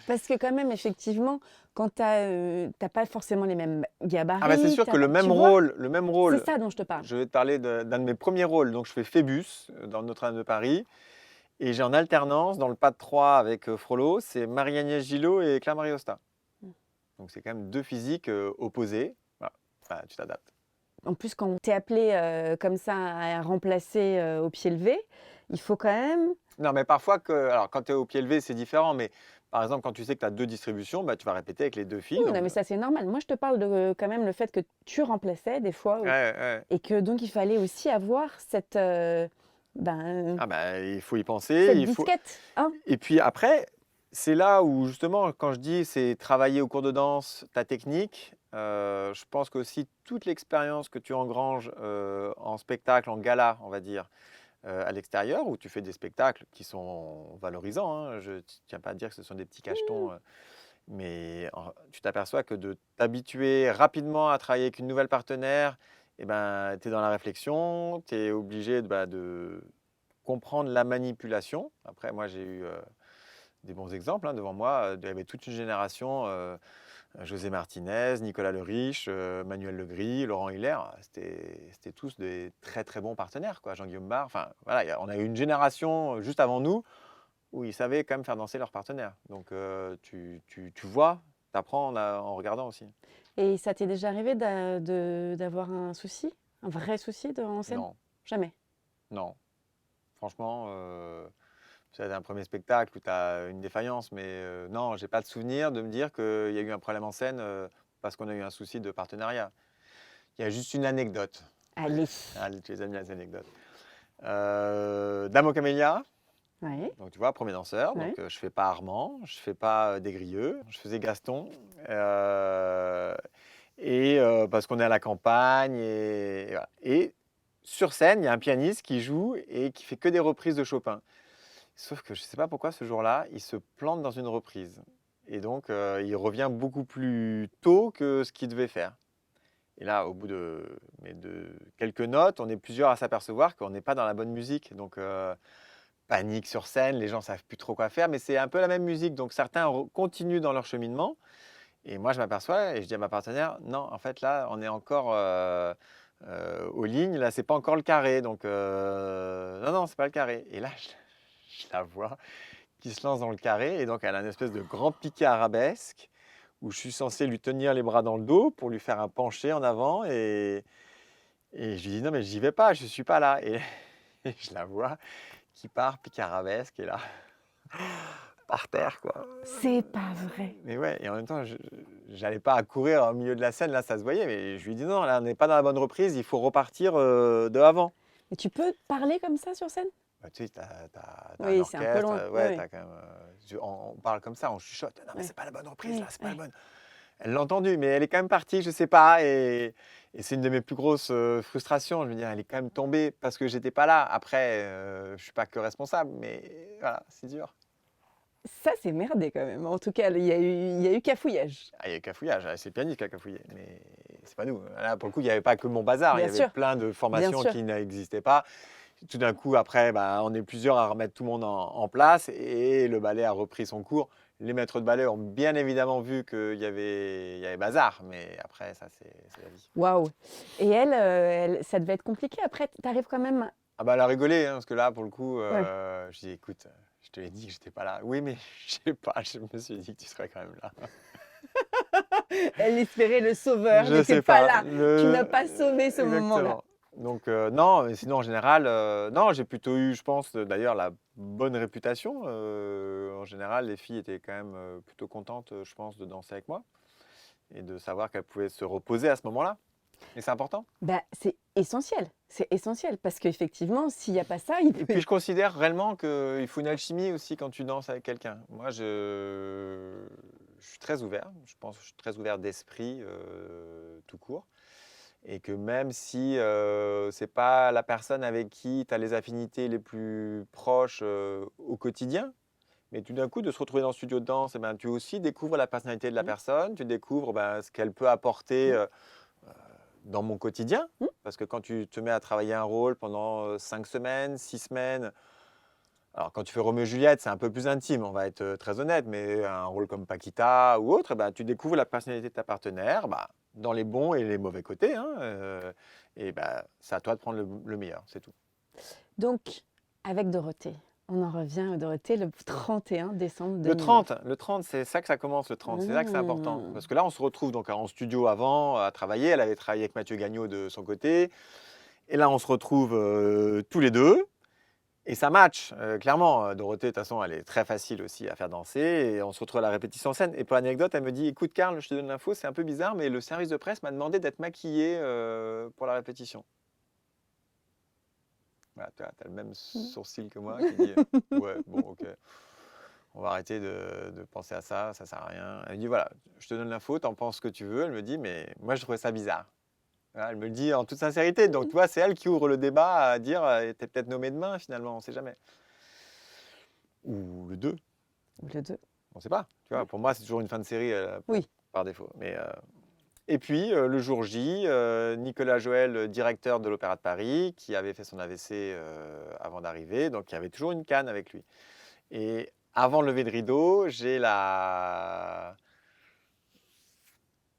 Parce que quand même, effectivement, quand t'as pas forcément les mêmes gabarits. Ah c'est sûr que tu le vois, même c'est rôle, ça dont je te parle. je vais te parler d'un de mes premiers rôles. Donc je fais Phébus dans Notre-Dame de Paris et j'ai en alternance dans le pas de 3 avec Frollo, c'est Marie-Agnès Gillot et Claire-Marie Osta. Donc c'est quand même deux physiques opposées. Voilà. Tu t'adaptes. En plus, quand t'es appelé comme ça à remplacer au pied levé, il faut quand même. Non, mais parfois, alors quand tu es au pied levé, c'est différent. Mais par exemple, quand tu sais que tu as deux distributions, tu vas répéter avec les deux filles. Oui, donc- non, mais ça c'est normal. Moi, je te parle de quand même le fait que tu remplaçais des fois Ouais. et que donc il fallait aussi avoir cette, Il faut y penser. cette Il faut... disquette. Hein. Et puis après, c'est là où justement, quand je dis c'est travailler au cours de danse ta technique, je pense qu'aussi toute l'expérience que tu engranges en spectacle, en gala, on va dire, à l'extérieur, où tu fais des spectacles qui sont valorisants, hein, je ne tiens pas à dire que ce sont des petits cachetons, mais tu t'aperçois que de t'habituer rapidement à travailler avec une nouvelle partenaire, tu es dans la réflexion, tu es obligé de comprendre la manipulation. Après, moi, j'ai eu des bons exemples devant moi. Il y avait toute une génération, José Martinez, Nicolas Le Riche, Manuel Legris, Laurent Hiller. C'était tous des très très bons partenaires, quoi. Jean-Guillaume Barre. Enfin, voilà, on a eu une génération juste avant nous où ils savaient quand même faire danser leurs partenaires. Donc, tu vois, tu apprends en regardant aussi. Et ça t'est déjà arrivé d'avoir un souci, un vrai souci en scène? Non, Jamais. non. Franchement, c'est un premier spectacle où tu as une défaillance, mais non, j'ai pas de souvenir de me dire qu'il y a eu un problème en scène parce qu'on a eu un souci de partenariat. Il y a juste une anecdote. Allez. Allez, tu les aimes bien les anecdotes. Dame aux camélias, Ouais. donc tu vois, premier danseur. Ouais. Donc je fais pas Armand, je fais pas Desgrieux, je faisais Gaston. Parce qu'on est à la campagne et voilà. Et sur scène, il y a un pianiste qui joue et qui fait que des reprises de Chopin. Sauf que je ne sais pas pourquoi ce jour-là, il se plante dans une reprise. Et donc, il revient beaucoup plus tôt que ce qu'il devait faire. Et là, au bout de quelques notes, on est plusieurs à s'apercevoir qu'on n'est pas dans la bonne musique. Donc, panique sur scène, les gens ne savent plus trop quoi faire, mais c'est un peu la même musique. Donc, certains continuent dans leur cheminement. Et moi, je m'aperçois et je dis à ma partenaire, non, en fait, là, on est encore aux lignes. Là, c'est pas encore le carré. Donc, non, c'est pas le carré. Et là, je la vois qui se lance dans le carré et donc elle a une espèce de grand piqué arabesque où je suis censé lui tenir les bras dans le dos pour lui faire un penché en avant et je lui dis non mais j'y vais pas, je suis pas là et je la vois qui part piqué arabesque et là par terre, quoi. C'est pas vrai. Mais ouais, et en même temps, j'allais pas à courir au milieu de la scène, là, ça se voyait, mais je lui dis non, là, on n'est pas dans la bonne reprise, il faut repartir de avant. Mais tu peux parler comme ça sur scène? Bah, tu sais, t'as un Oui, c'est un peu orchestre, loin. ouais, Oui, t'as quand même, on parle comme ça, on chuchote. Non, mais oui. c'est pas la bonne reprise, Oui, là, c'est pas la oui. bonne. Elle l'a entendu, mais elle est quand même partie, je sais pas, et c'est une de mes plus grosses frustrations. Je veux dire, elle est quand même tombée parce que j'étais pas là. Après, je suis pas que responsable, mais voilà, c'est dur. Ça, c'est merdé quand même. En tout cas, il y a eu cafouillage. Ah, il y a eu cafouillage, c'est le pianiste qui a cafouillé, mais c'est pas nous. Là, pour le coup, il n'y avait pas que mon bazar, il y Bien avait sûr, plein de formations sûr. qui n'existaient pas. Tout d'un coup, après, bah, on est plusieurs à remettre tout le monde en place et le ballet a repris son cours. Les maîtres de ballet ont bien évidemment vu qu'il y avait bazar, mais après, ça, c'est la vie. Waouh. Et ça devait être compliqué. Après, tu arrives quand même. Ah bah, elle a rigolé, hein, parce que là, pour le coup, Ouais. je dis, écoute, je te l'ai dit que j'étais pas là. Oui, mais je sais pas, je me suis dit que tu serais quand même là. Elle espérait le sauveur, Je n'était sais pas pas. là. Tu n'as pas sauvé ce moment-là. Exactement. Donc, non, mais sinon, en général, non, j'ai plutôt eu, je pense, d'ailleurs, la bonne réputation. En général, les filles étaient quand même plutôt contentes, je pense, de danser avec moi et de savoir qu'elles pouvaient se reposer à ce moment-là. Et c'est important. Bah, c'est essentiel. C'est essentiel parce qu'effectivement, s'il n'y a pas ça, il Et peut. puis, je considère réellement qu'il faut une alchimie aussi quand tu danses avec quelqu'un. Moi, je suis très ouvert. Je pense que je suis très ouvert d'esprit, tout court. Et que même si c'est pas la personne avec qui tu as les affinités les plus proches au quotidien, mais tout d'un coup, de se retrouver dans le studio de danse, eh ben, tu aussi découvres la personnalité de la Mmh. personne, tu découvres ben, ce qu'elle peut apporter dans mon quotidien. Mmh. Parce que quand tu te mets à travailler un rôle pendant 5 semaines, 6 semaines, alors quand tu fais Roméo et Juliette, c'est un peu plus intime, on va être très honnête, mais un rôle comme Paquita ou autre, eh ben, tu découvres la personnalité de ta partenaire, bah, dans les bons et les mauvais côtés, hein, et bah, c'est à toi de prendre le meilleur, c'est tout. Donc, avec Dorothée, on en revient à Dorothée le 31 décembre Le 2020. 30, le 30, c'est ça que ça commence, le 30, c'est là que c'est important. Mmh. Parce que là, on se retrouve donc en studio avant à travailler, elle avait travaillé avec Mathieu Gagnon de son côté, et là, on se retrouve tous les deux. Et ça match, clairement. Dorothée, de toute façon, elle est très facile aussi à faire danser. Et on se retrouve à la répétition en scène. Et pour l'anecdote, elle me dit, écoute, Karl, je te donne l'info, c'est un peu bizarre, mais le service de presse m'a demandé d'être maquillée pour la répétition. Voilà, tu as le même sourcil que moi qui dit, ouais, bon, ok, on va arrêter de penser à ça, ça sert à rien. Elle me dit, voilà, je te donne l'info, t'en penses ce que tu veux. Elle me dit, mais moi, je trouvais ça bizarre. Voilà, elle me le dit en toute sincérité. Donc, tu vois, c'est elle qui ouvre le débat à dire, t'es peut-être nommé demain, finalement, on ne sait jamais. Ou le 2. Le 2. On ne sait pas. Tu vois, pour moi, c'est toujours une fin de série Oui. par défaut. Mais, et puis, le jour J, Nicolas Joël, directeur de l'Opéra de Paris, qui avait fait son AVC avant d'arriver, donc il y avait toujours une canne avec lui. Et avant le lever de rideau, j'ai la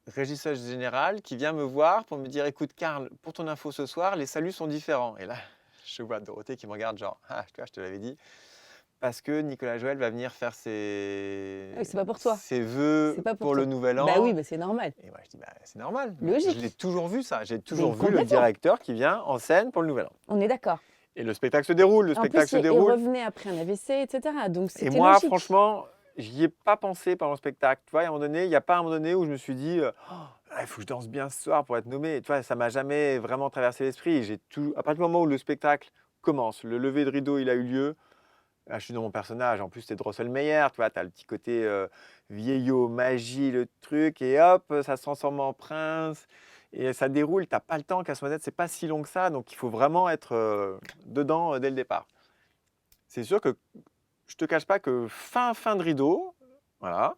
régisseuse générale qui vient me voir pour me dire, écoute, Karl, pour ton info ce soir, les saluts sont différents. Et là, je vois Dorothée qui me regarde genre, ah, tu vois, je te l'avais dit. Parce que Nicolas Joël va venir faire Oui, c'est pas pour toi. ses vœux C'est pas pour toi. le nouvel an. Bah oui, bah c'est normal. Et moi, je dis, bah, c'est normal. Logique. Je l'ai toujours vu ça. J'ai toujours vu le complètement. directeur qui vient en scène pour le nouvel an. On est d'accord. Et le spectacle se déroule. Le En spectacle plus, se il déroule. revenait après un AVC, etc. Donc Et c'était moi, logique. franchement, j'y ai pas pensé pendant le spectacle. Tu vois, à un moment donné, il n'y a pas un moment donné où je me suis dit, il faut que je danse bien ce soir pour être nommé. Tu vois, ça m'a jamais vraiment traversé l'esprit. À partir du moment où le spectacle commence, le lever de rideau, il a eu lieu. Là, je suis dans mon personnage. En plus, c'est Drosselmeyer. Tu vois, tu as le petit côté vieillot, magie, le truc. Et hop, ça se transforme en prince. Et ça déroule. Tu n'as pas le temps. Casse-Noisette, c'est pas si long que ça. Donc, il faut vraiment être dedans dès le départ. C'est sûr que je te cache pas que fin de rideau, voilà,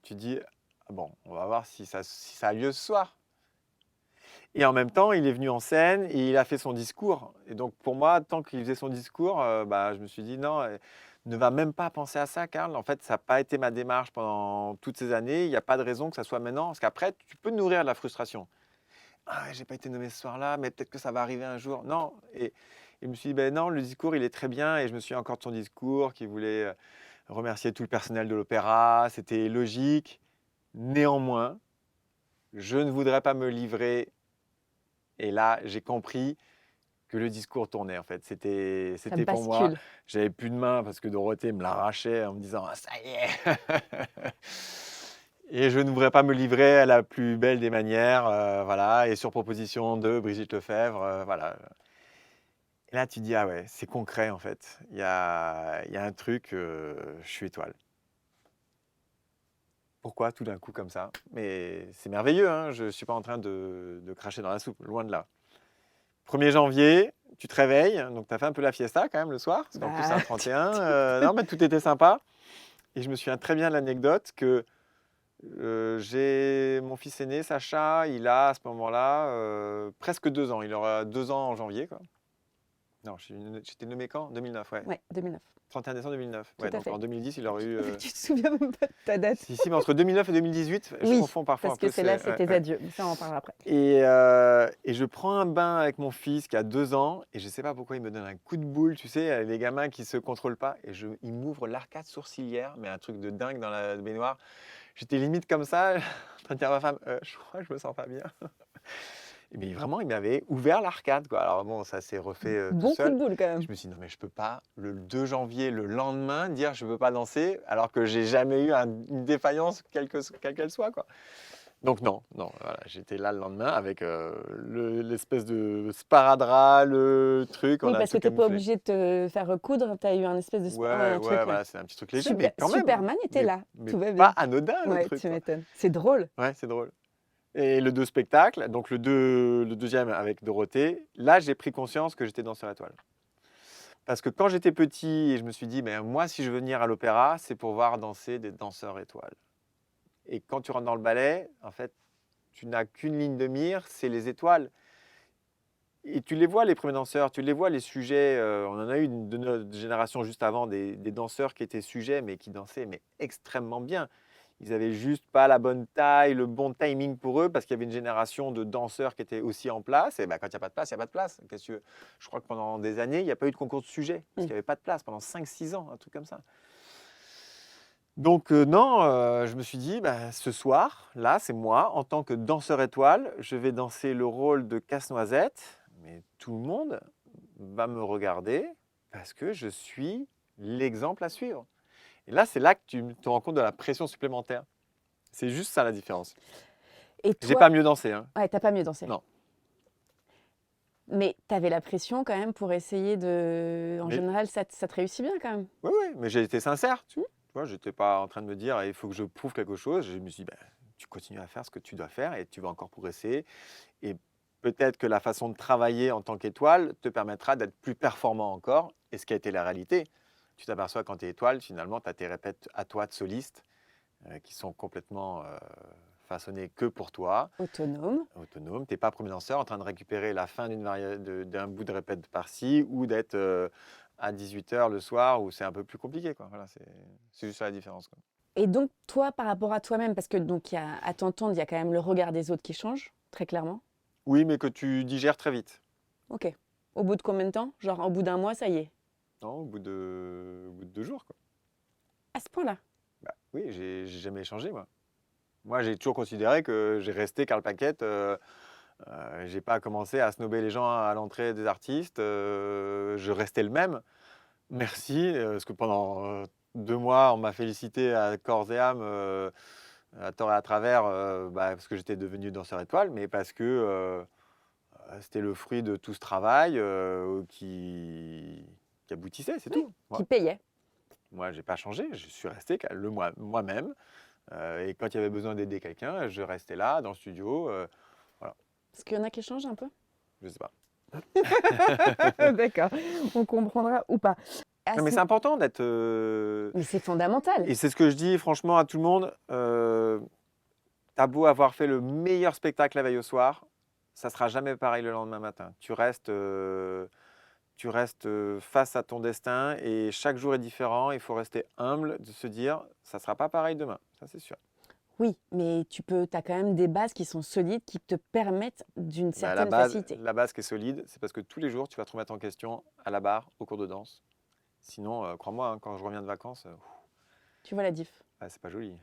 tu dis, ah bon, on va voir si ça a lieu ce soir. Et en même temps, il est venu en scène et il a fait son discours. Et donc, pour moi, tant qu'il faisait son discours, bah, je me suis dit, non, ne va même pas penser à ça, Karl. En fait, ça n'a pas été ma démarche pendant toutes ces années. Il n'y a pas de raison que ça soit maintenant. Parce qu'après, tu peux nourrir de la frustration. Ah, j'ai pas été nommé ce soir-là, mais peut-être que ça va arriver un jour. Non. Et je me suis dit, ben non, le discours, il est très bien. Et je me suis encore de son discours qui voulait remercier tout le personnel de l'opéra. C'était logique. Néanmoins, je ne voudrais pas me livrer. Et là, j'ai compris que le discours tournait en fait. C'était Ça pour moi. bascule. J'avais plus de main parce que Dorothée me l'arrachait en me disant ah, ça y est. Et je ne voudrais pas me livrer à la plus belle des manières, voilà. Et sur proposition de Brigitte Lefebvre, voilà. Et là, tu dis ah ouais, c'est concret en fait. Il y a un truc, je suis étoile. Pourquoi tout d'un coup comme ça? Mais c'est merveilleux, hein, je ne suis pas en train de cracher dans la soupe, loin de là. 1er janvier, tu te réveilles, donc tu as fait un peu la fiesta quand même le soir, parce qu'en plus c'est un 31. Non, mais tout était sympa. Et je me souviens très bien de l'anecdote que j'ai mon fils aîné, Sacha, il a à ce moment-là presque 2 ans. Il aura 2 ans en janvier, quoi. Non, j'étais nommé quand? 2009, ouais. Ouais, 2009. 31 décembre 2009. Tout Ouais, à donc fait. en 2010, il aurait eu. Tu te souviens même pas de ta date? Si, mais entre 2009 et 2018, je Oui, confonds parfois un parce peu. que c'est là, c'est c'est tes adieux. Mais ça, on en parlera après. Et je prends un bain avec mon fils qui a 2 ans et je ne sais pas pourquoi il me donne un coup de boule, tu sais, les gamins qui ne se contrôlent pas. Et il m'ouvre l'arcade sourcilière, mais un truc de dingue dans la baignoire. J'étais limite comme ça, en train de dire à ma femme, je crois que je me sens pas bien. Mais vraiment, il m'avait ouvert l'arcade, quoi. Alors bon, ça s'est refait tout Bon coup seul. de boule quand même. Je me suis dit, non mais je peux pas, le 2 janvier, le lendemain, dire je ne peux pas danser, alors que j'ai jamais eu une défaillance, quelle qu'elle soit, quoi. Donc non, voilà, j'étais là le lendemain avec l'espèce de sparadrap, le truc. Oui, on a parce que tout tu n'es pas camouflé. obligé de te faire recoudre. Tu as eu un espèce de Ouais, un truc. voilà, c'est un petit truc léger, mais quand même. Superman était mais- là. mais Tout va pas bien. anodin le Ouais, truc, tu quoi. m'étonnes. C'est drôle. Ouais, c'est drôle. Et le 2 spectacle, donc le deuxième avec Dorothée, là j'ai pris conscience que j'étais danseur étoile. Parce que quand j'étais petit, et je me suis dit, mais moi si je veux venir à l'opéra, c'est pour voir danser des danseurs étoiles. Et quand tu rentres dans le ballet, en fait, tu n'as qu'une ligne de mire, c'est les étoiles. Et tu les vois, les premiers danseurs, tu les vois, les sujets. On en a eu de notre génération juste avant, des danseurs qui étaient sujets, mais qui dansaient mais extrêmement bien. Ils n'avaient juste pas la bonne taille, le bon timing pour eux, parce qu'il y avait une génération de danseurs qui étaient aussi en place. Et ben, quand il n'y a pas de place, il n'y a pas de place. Qu'est-ce que tu veux? Je crois que pendant des années, il n'y a pas eu de concours de sujets, parce qu'il n'y avait pas de place, pendant 5-6 ans, un truc comme ça. Donc non, je me suis dit, bah, ce soir, là, c'est moi, en tant que danseur étoile, je vais danser le rôle de Casse-Noisette, mais tout le monde va me regarder parce que je suis l'exemple à suivre. Et là, c'est là que tu te rends compte de la pression supplémentaire. C'est juste ça la différence. Et J'ai toi, pas mieux dansé, hein. ouais, t'as pas mieux dansé. Non. Mais tu avais la pression quand même pour essayer de. En Mais- général, ça te réussit bien quand même. Oui, oui, mais j'ai été sincère. Tu vois, je n'étais pas en train de me dire, il faut que je prouve quelque chose. Je me suis dit, bah, tu continues à faire ce que tu dois faire et tu vas encore progresser. Et peut-être que la façon de travailler en tant qu'étoile te permettra d'être plus performant encore. Et ce qui a été la réalité, tu t'aperçois quand tu es étoile, finalement, tu as tes répètes à toi de soliste qui sont complètement façonnées que pour toi, Autonome. autonome. Tu n'es pas premier danseur en train de récupérer la fin d'un bout de répète par-ci ou d'être à 18h le soir où c'est un peu plus compliqué, quoi. Voilà, c'est juste ça la différence, quoi. Et donc, toi, par rapport à toi-même, parce que donc, à t'entendre, il y a quand même le regard des autres qui change, très clairement. Oui, mais que tu digères très vite. Ok. Au bout de combien de temps? Genre, au bout d'un mois, ça y est. Non, au bout de 2 jours, quoi. À ce point-là. Bah, oui, j'ai jamais changé, moi. Moi, j'ai toujours considéré que j'ai resté Karl Paquette. J'ai pas commencé à snober les gens à l'entrée des artistes. Je restais le même. Merci, parce que pendant 2 mois, on m'a félicité à corps et âme, à tort et à travers, parce que j'étais devenu danseur étoile, mais parce que c'était le fruit de tout ce travail qui aboutissait, c'est tout. Qui payait. Moi, j'ai pas changé, je suis resté moi-même. Et quand il y avait besoin d'aider quelqu'un, je restais là, dans le studio. Est-ce qu'il y en a qui changent un peu? Je sais pas. D'accord. On comprendra ou pas. Non, mais c'est important d'être. Mais c'est fondamental. Et c'est ce que je dis franchement à tout le monde. T'as beau avoir fait le meilleur spectacle la veille au soir, ça sera jamais pareil le lendemain matin. Tu restes face à ton destin et chaque jour est différent. Il faut rester humble, de se dire ça sera pas pareil demain. Ça c'est sûr. Oui, mais tu as quand même des bases qui sont solides, qui te permettent d'une Bah, certaine facilité. la base qui est solide, c'est parce que tous les jours tu vas te remettre en question à la barre, au cours de danse. Sinon, crois-moi, hein, quand je reviens de vacances, Tu vois la diff? c'est pas joli.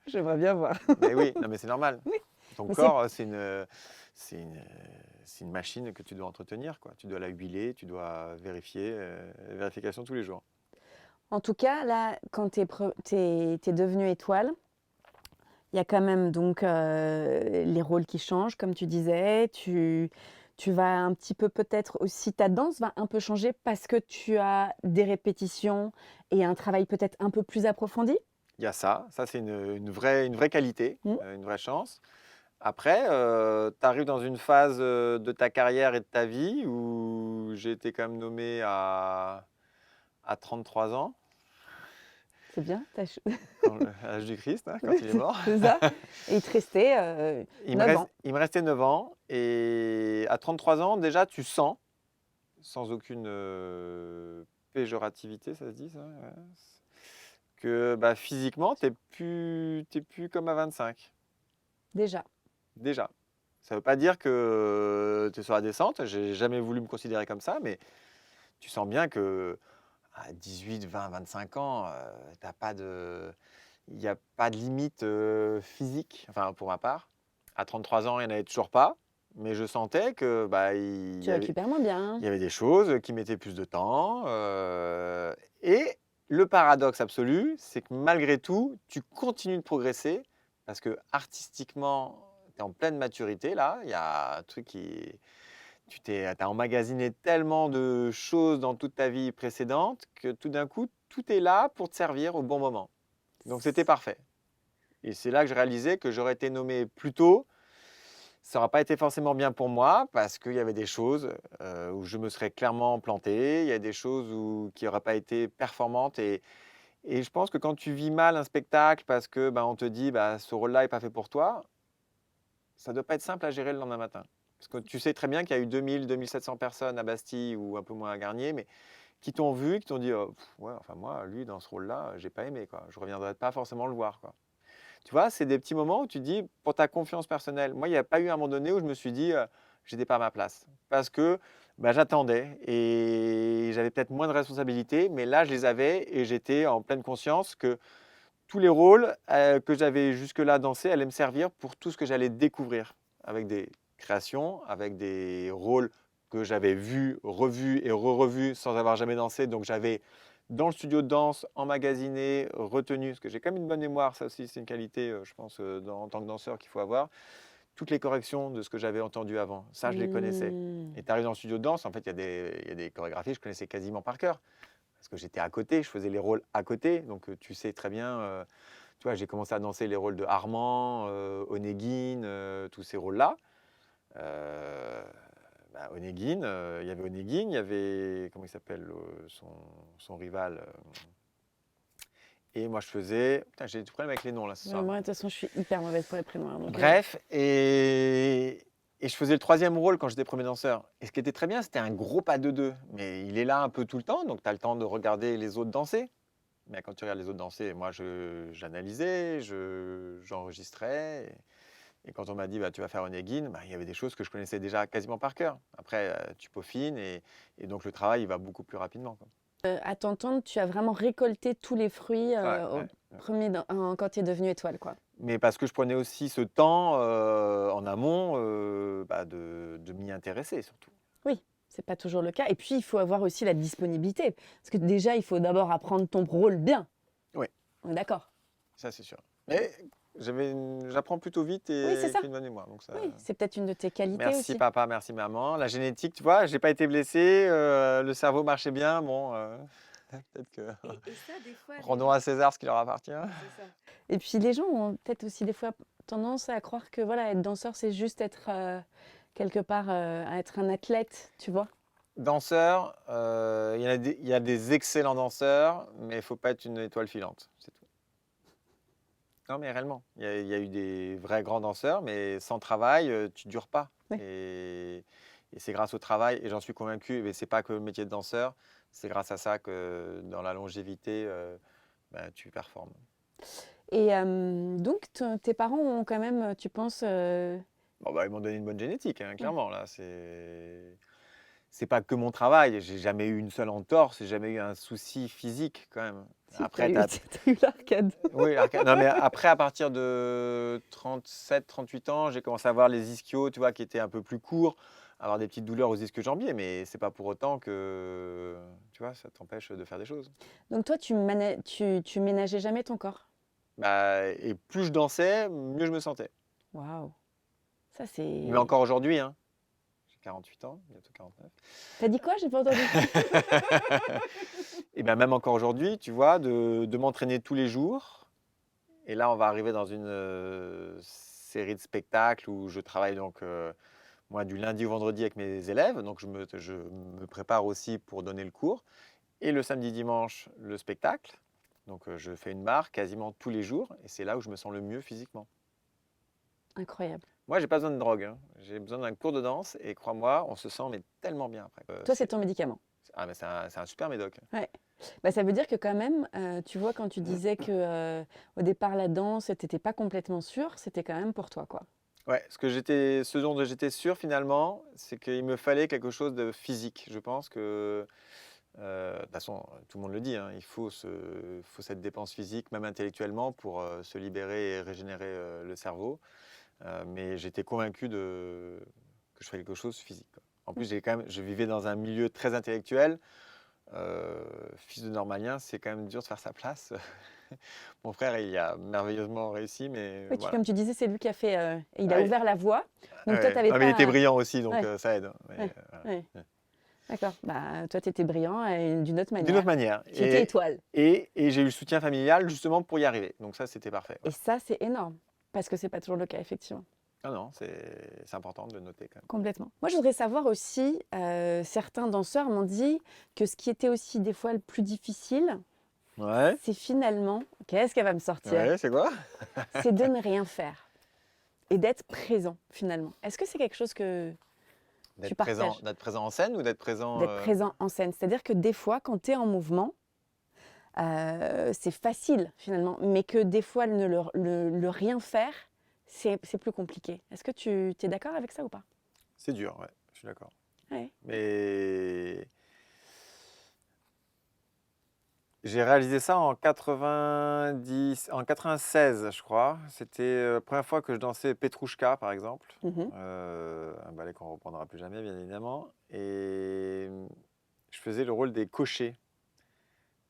J'aimerais bien voir. Mais oui, non, mais c'est normal. Oui. Ton Mais corps, c'est une machine que tu dois entretenir, quoi. Tu dois la huiler, tu dois vérifier, vérification tous les jours. En tout cas, là, quand tu es devenue étoile, il y a quand même donc les rôles qui changent, comme tu disais. Tu vas un petit peu peut-être aussi, ta danse va un peu changer parce que tu as des répétitions et un travail peut-être un peu plus approfondi. Il y a ça c'est une vraie qualité, Mm. une vraie chance. Après, tu arrives dans une phase de ta carrière et de ta vie où j'ai été quand même nommé à 33 ans, C'est bien, à l'âge du Christ, hein, quand il est mort. c'est ça. Et il te restait 9 ans. Il me restait 9 ans. Et à 33 ans, déjà, tu sens, sans aucune péjorativité, ça se dit ça, ouais, que bah, physiquement, t'es plus comme à 25. Déjà. Déjà. Ça ne veut pas dire que tu es sur la descente. J'ai jamais voulu me considérer comme ça, mais tu sens bien que à 18, 20, 25 ans, il n'y a pas de limite physique, enfin pour ma part. À 33 ans, il n'y en avait toujours pas, mais je sentais que bah, Tu récupères moins bien. il y avait des choses qui mettaient plus de temps. Et le paradoxe absolu, c'est que malgré tout, tu continues de progresser parce que artistiquement, tu es en pleine maturité là. Il y a un truc qui. As emmagasiné tellement de choses dans toute ta vie précédente que tout d'un coup, tout est là pour te servir au bon moment. Donc c'était parfait. Et c'est là que je réalisais que j'aurais été nommé plus tôt. Ça n'aurait pas été forcément bien pour moi parce qu'il y avait des choses où je me serais clairement planté. Il y a des choses qui n'auraient pas été performantes. Et je pense que quand tu vis mal un spectacle parce que on te dit ce rôle-là n'est pas fait pour toi, ça ne doit pas être simple à gérer le lendemain matin. Parce que tu sais très bien qu'il y a eu 2000, 2700 personnes à Bastille ou un peu moins à Garnier, mais qui t'ont vu, qui t'ont dit ouais, enfin moi, lui, dans ce rôle-là, j'ai pas aimé, quoi. Je ne reviendrai pas forcément le voir, quoi. Tu vois, c'est des petits moments où tu te dis, pour ta confiance personnelle, moi, il n'y a pas eu un moment donné où je me suis dit, j'étais pas à ma place. Parce que j'attendais et j'avais peut-être moins de responsabilités, mais là, je les avais et j'étais en pleine conscience que tous les rôles que j'avais jusque-là dansés allaient me servir pour tout ce que j'allais découvrir avec des créations, avec des rôles que j'avais vus, revus et re-revus sans avoir jamais dansé. Donc j'avais dans le studio de danse, emmagasiné, retenu, parce que j'ai quand même une bonne mémoire, ça aussi c'est une qualité, je pense, en tant que danseur qu'il faut avoir, toutes les corrections de ce que j'avais entendu avant. Ça, je les connaissais. Et tu arrives dans le studio de danse, en fait, il y a des chorégraphies que je connaissais quasiment par cœur. Parce que j'étais à côté, je faisais les rôles à côté. Donc tu sais très bien, tu vois, j'ai commencé à danser les rôles de Armand, Onegin, tous ces rôles-là. Onegin, il y avait Onegin, il y avait, comment il s'appelle, son rival. Et moi, je faisais. Putain, j'ai du problème avec les noms là ce soir. Moi, de toute façon, je suis hyper mauvaise pour les prénoms. Donc, Bref, et je faisais le troisième rôle quand j'étais premier danseur. Et ce qui était très bien, c'était un gros pas de deux. Mais il est là un peu tout le temps, donc tu as le temps de regarder les autres danser. Mais quand tu regardes les autres danser, moi, j'analysais, j'enregistrais. Et quand on m'a dit, tu vas faire Onegin, il y avait des choses que je connaissais déjà quasiment par cœur. Après, tu peaufines et donc le travail, il va beaucoup plus rapidement, quoi. à t'entendre, tu as vraiment récolté tous les fruits Ouais. quand tu es devenue étoile, quoi. Mais parce que je prenais aussi ce temps en amont de m'y intéresser, surtout. Oui, c'est pas toujours le cas. Et puis, il faut avoir aussi la disponibilité. Parce que déjà, il faut d'abord apprendre ton rôle bien. Oui. On est d'accord. Ça, c'est sûr. Mais j'apprends plutôt vite et Oui, c'est ça. j'ai une bonne mémoire. Donc ça... Oui, c'est peut-être une de tes qualités Merci aussi. papa, merci maman. La génétique, tu vois, j'ai pas été blessé, le cerveau marchait bien. Bon, peut-être que Et ça, des fois, rendons à César ce qui leur appartient. c'est ça. Et puis, les gens ont peut-être aussi des fois tendance à croire que voilà, être danseur, c'est juste être quelque part, être un athlète, tu vois. Danseur, il y a des excellents danseurs, mais il faut pas être une étoile filante, c'est tout. Non, mais réellement, il y a eu des vrais grands danseurs, mais sans travail, tu ne dures pas. Oui. Et c'est grâce au travail, et j'en suis convaincu, mais ce n'est pas que le métier de danseur, c'est grâce à ça que dans la longévité, tu performes. Et donc, tes parents ont quand même, tu penses... Bon, ils m'ont donné une bonne génétique, hein, clairement. Là, c'est pas que mon travail. J'ai jamais eu une seule entorse, j'ai jamais eu un souci physique quand même. Si, Après, t'as eu l'arcade. oui, non, mais après, à partir de 37, 38 ans, j'ai commencé à voir les ischios, tu vois, qui étaient un peu plus courts. avoir des petites douleurs aux ischio-jambiers, mais c'est pas pour autant que, tu vois, ça t'empêche de faire des choses. Donc toi, tu ménageais jamais ton corps? Bah, et plus je dansais, mieux je me sentais. Waouh! Ça, Mais c'est... encore aujourd'hui, hein, j'ai 48 ans, bientôt 49. T'as dit quoi? J'ai pas entendu. Et bien même encore aujourd'hui, tu vois, de m'entraîner tous les jours. Et là, on va arriver dans une série de spectacles où je travaille donc moi du lundi au vendredi avec mes élèves. Donc je me prépare aussi pour donner le cours. Et le samedi, dimanche, le spectacle. Donc je fais une barre quasiment tous les jours. Et c'est là où je me sens le mieux physiquement. Incroyable. Moi, j'ai pas besoin de drogue, hein. J'ai besoin d'un cours de danse. Et crois-moi, on se sent mais tellement bien après. Toi, c'est ton médicament. Ah, mais c'est un super médoc. Ouais. Bah, ça veut dire que quand même, tu vois, quand tu disais que au départ la danse, t'étais pas complètement sûre, c'était quand même pour toi, quoi. Ouais, ce dont j'étais sûr finalement, c'est qu'il me fallait quelque chose de physique. Je pense que, de toute façon, tout le monde le dit, hein, il faut cette dépense physique, même intellectuellement, pour se libérer et régénérer le cerveau. Mais j'étais convaincu que je ferais quelque chose de physique, quoi. En plus, je vivais dans un milieu très intellectuel. Fils de normalien, c'est quand même dur de faire sa place. Mon frère, il a merveilleusement réussi, mais Oui, voilà. comme tu disais, c'est lui qui a fait, il a Ouais. ouvert la voie. Donc toi, Ouais. t'avais Non, mais il pas. était brillant aussi, donc Ouais. ça aide. Mais, Ouais. voilà. Ouais. D'accord. Bah, toi, t'étais brillant d'une autre D'une autre manière. manière. Tu étais étoile. Et j'ai eu le soutien familial justement pour y arriver. Donc ça, c'était parfait. Et Voilà. ça, c'est énorme. Parce que c'est pas toujours le cas, effectivement. Ah non, c'est important de le noter quand même. Complètement. Moi, je voudrais savoir aussi, certains danseurs m'ont dit que ce qui était aussi des fois le plus difficile, Ouais, c'est finalement, qu'est-ce qu'elle va me sortir? ouais, c'est quoi? C'est de ne rien faire et d'être présent finalement. Est-ce que c'est quelque chose que tu partages? D'être présent en scène ou d'être présent D'être présent en scène. C'est-à-dire que des fois, quand tu es en mouvement, c'est facile finalement, mais que des fois, le rien faire, c'est plus compliqué. Est-ce que tu es d'accord avec ça ou pas? C'est dur, ouais, je suis d'accord. Ouais. Mais j'ai réalisé ça en 96, je crois. C'était la première fois que je dansais Petrouchka, par exemple. Mhm. Un ballet qu'on ne reprendra plus jamais, bien évidemment. Et je faisais le rôle des cochers.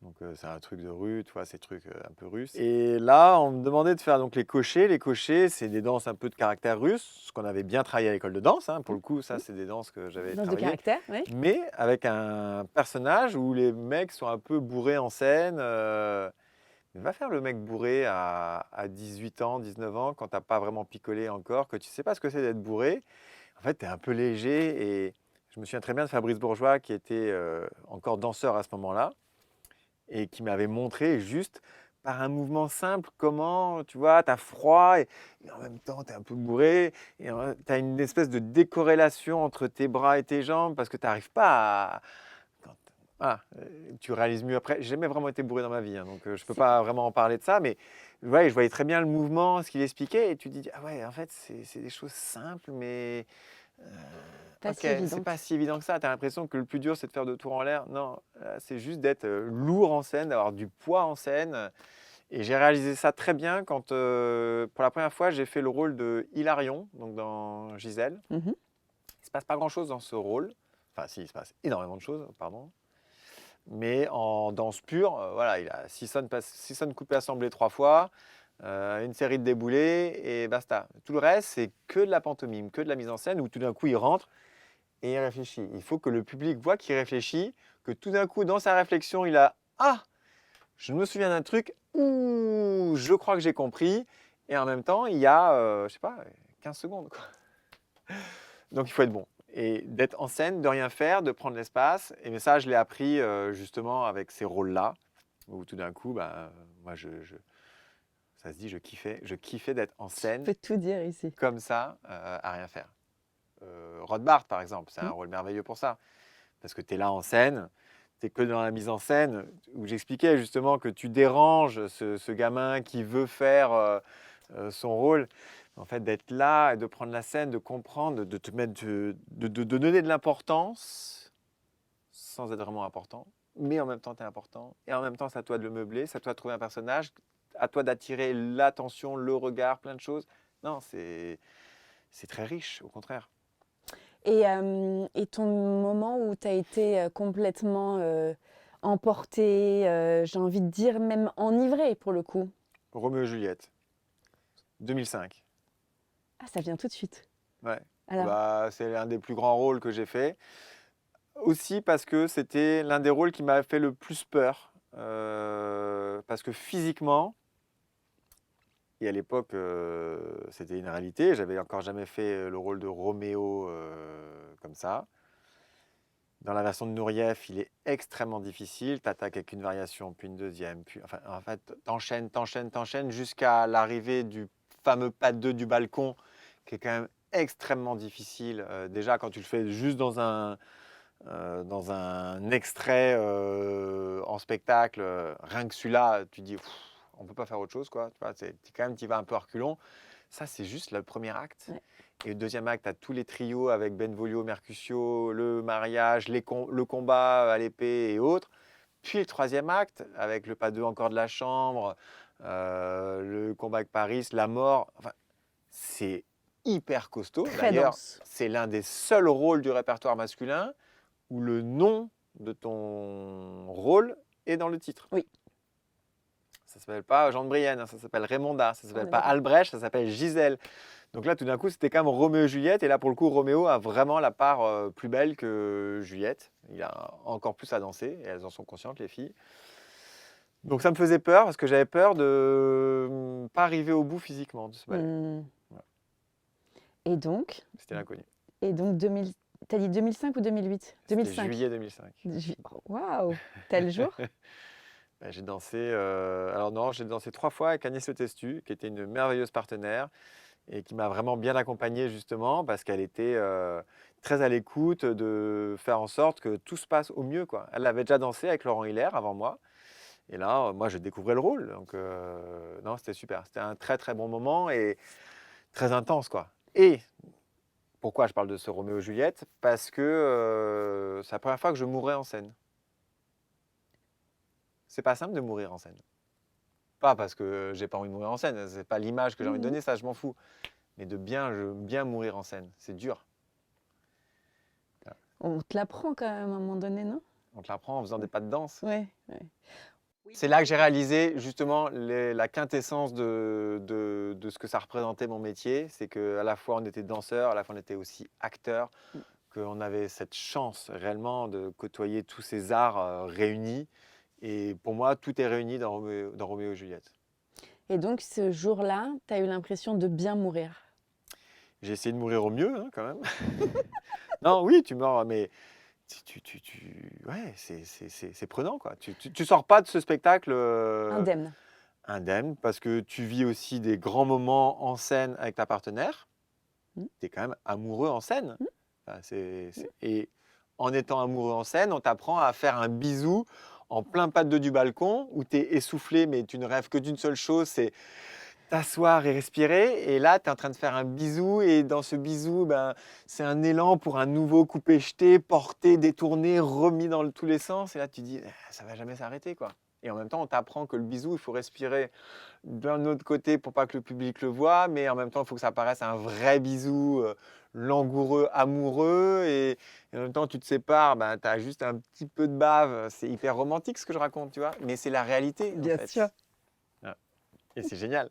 Donc c'est un truc de rue, tu vois, ces trucs un peu russes. Et là, on me demandait de faire donc les cochers. Les cochers, c'est des danses un peu de caractère russe, ce qu'on avait bien travaillé à l'école de danse, hein. Pour le coup, ça, c'est des danses que j'avais Danse de travaillées. caractère, oui. Mais avec un personnage où les mecs sont un peu bourrés en scène. Mais va faire le mec bourré à 18 ans, 19 ans, quand t'as pas vraiment picolé encore, que tu sais pas ce que c'est d'être bourré. En fait, tu es un peu léger. Et je me souviens très bien de Fabrice Bourgeois, qui était encore danseur à ce moment-là, et qui m'avait montré juste par un mouvement simple comment, tu vois, tu as froid et en même temps tu es un peu bourré et tu as une espèce de décorrélation entre tes bras et tes jambes parce que tu n'arrives pas à... Voilà, tu réalises mieux après. J'ai jamais vraiment été bourré dans ma vie, hein, donc je ne peux pas vraiment en parler de ça, mais ouais, je voyais très bien le mouvement, ce qu'il expliquait, et tu te dis, ah ouais, en fait, c'est des choses simples, mais Pas ok, si c'est évident. pas si évident que ça. Tu as l'impression que le plus dur, c'est de faire 2 tours en l'air. Non, c'est juste d'être lourd en scène, d'avoir du poids en scène. Et j'ai réalisé ça très bien quand, pour la première fois, j'ai fait le rôle de Hilarion, donc dans Gisèle. Mhm. Il ne se passe pas grand-chose dans ce rôle. Enfin, si, il se passe énormément de choses, pardon. Mais en danse pure, voilà, il a 6 sonnes coupées assemblées 3 fois, une série de déboulés et basta. Tout le reste, c'est que de la pantomime, que de la mise en scène où tout d'un coup il rentre et il réfléchit. Il faut que le public voit qu'il réfléchit, que tout d'un coup dans sa réflexion il a « Ah, je me souviens d'un truc, ouh, je crois que j'ai compris » et en même temps il y a, je sais pas, 15 secondes, quoi. Donc il faut être bon. Et d'être en scène, de rien faire, de prendre l'espace. Et mais ça, je l'ai appris justement avec ces rôles-là, où tout d'un coup, moi, ça se dit, je kiffais d'être en Je scène peux tout dire ici. comme ça, à rien faire. Rothbard, par exemple, c'est un Mm. rôle merveilleux pour ça. Parce que tu es là en scène, tu es que dans la mise en scène, où j'expliquais justement que tu déranges ce gamin qui veut faire son rôle. En fait, d'être là et de prendre la scène, de comprendre, de te mettre, de donner de l'importance sans être vraiment important, mais en même temps, tu es important. Et en même temps, c'est à toi de le meubler, c'est à toi de trouver un personnage, à toi d'attirer l'attention, le regard, plein de choses. Non, c'est très riche, au contraire. Et ton moment où tu as été complètement emporté, j'ai envie de dire même enivré pour le coup. Roméo et Juliette, 2005. Ah, ça vient tout de suite. Ouais. Alors, Bah, c'est l'un des plus grands rôles que j'ai fait. Aussi parce que c'était l'un des rôles qui m'a fait le plus peur. Parce que physiquement, et à l'époque, c'était une réalité. J'avais encore jamais fait le rôle de Roméo comme ça. Dans la version de Nureyev, il est extrêmement difficile. Tu attaques avec une variation, puis une deuxième. Puis, enfin, en fait, t'enchaînes jusqu'à l'arrivée du fameux pas de deux du balcon, qui est quand même extrêmement difficile. Déjà, quand tu le fais juste dans un extrait en spectacle, rien que celui-là, tu dis, pff, on ne peut pas faire autre chose, quoi. Tu vois, quand même, tu vas un peu à reculons. Ça, c'est juste le premier acte. Ouais. Et le deuxième acte, tu as tous les trios avec Benvolio, Mercutio, le mariage, le combat à l'épée et autres. Puis le troisième acte, avec le pas 2 encore de la chambre, le combat avec Paris, la mort. Enfin, c'est hyper costaud. très D'ailleurs, dense. c'est l'un des seuls rôles du répertoire masculin où le nom de ton rôle est dans le titre. Oui. Ça ne s'appelle pas Jean de Brienne, ça s'appelle Raymonda, ça ne On s'appelle est pas d'accord. Albrecht, ça s'appelle Gisèle. Donc là, tout d'un coup, c'était quand même Roméo et Juliette. Et là, pour le coup, Roméo a vraiment la part plus belle que Juliette. Il a encore plus à danser, et elles en sont conscientes, les filles. Donc ça me faisait peur, parce que j'avais peur de ne pas arriver au bout physiquement de ce ballet. Hmm. Ouais. Et donc, C'était l'inconnu. 2000, t'as dit 2005 ou 2008? C'était 2005. juillet 2005. Waouh, tel jour? Ben, j'ai dansé, alors non, j'ai dansé 3 fois avec Agnès Le Testu, qui était une merveilleuse partenaire et qui m'a vraiment bien accompagné justement parce qu'elle était très à l'écoute de faire en sorte que tout se passe au mieux, quoi. Elle avait déjà dansé avec Laurent Hilaire avant moi. Et là, moi, je découvrais le rôle. Donc, non, c'était super. C'était un très, très bon moment et très intense, quoi. Et pourquoi je parle de ce Roméo et Juliette? Parce que c'est la première fois que je mourais en scène. C'est pas simple de mourir en scène. Pas parce que j'ai pas envie de mourir en scène, c'est pas l'image que j'ai envie de donner, ça je m'en fous. Mais de bien mourir en scène, c'est dur. On te l'apprend quand même à un moment donné, non? On te l'apprend en faisant des pas de danse. Ouais, ouais. C'est là que j'ai réalisé justement la quintessence de ce que ça représentait mon métier. C'est qu'à la fois on était danseur, à la fois on était aussi acteur, qu'on avait cette chance réellement de côtoyer tous ces arts réunis. Et pour moi, tout est réuni dans Roméo et Juliette. Et donc ce jour-là, tu as eu l'impression de bien mourir. J'ai essayé de mourir au mieux, hein, quand même. Non, oui, tu meurs, mais ouais, c'est prenant, quoi. Tu sors pas de ce spectacle Indemne. indemne parce que tu vis aussi des grands moments en scène avec ta partenaire. Mm. Tu es quand même amoureux en scène. Mm. Enfin, et en étant amoureux en scène, on t'apprend à faire un bisou en plein pas de deux du balcon où tu es essoufflé, mais tu ne rêves que d'une seule chose, c'est t'asseoir et respirer. Et là, tu es en train de faire un bisou. Et dans ce bisou, ben, c'est un élan pour un nouveau coupé-jeté, porté, détourné, remis dans tous les sens. Et là, tu dis, ça va jamais s'arrêter, quoi. Et en même temps, on t'apprend que le bisou, il faut respirer d'un autre côté pour pas que le public le voie. Mais en même temps, il faut que ça paraisse un vrai bisou langoureux, amoureux. Et en même temps, tu te sépares, ben, tu as juste un petit peu de bave. C'est hyper romantique ce que je raconte, tu vois. Mais c'est la réalité, en Bien fait. sûr. Ouais. Et c'est génial.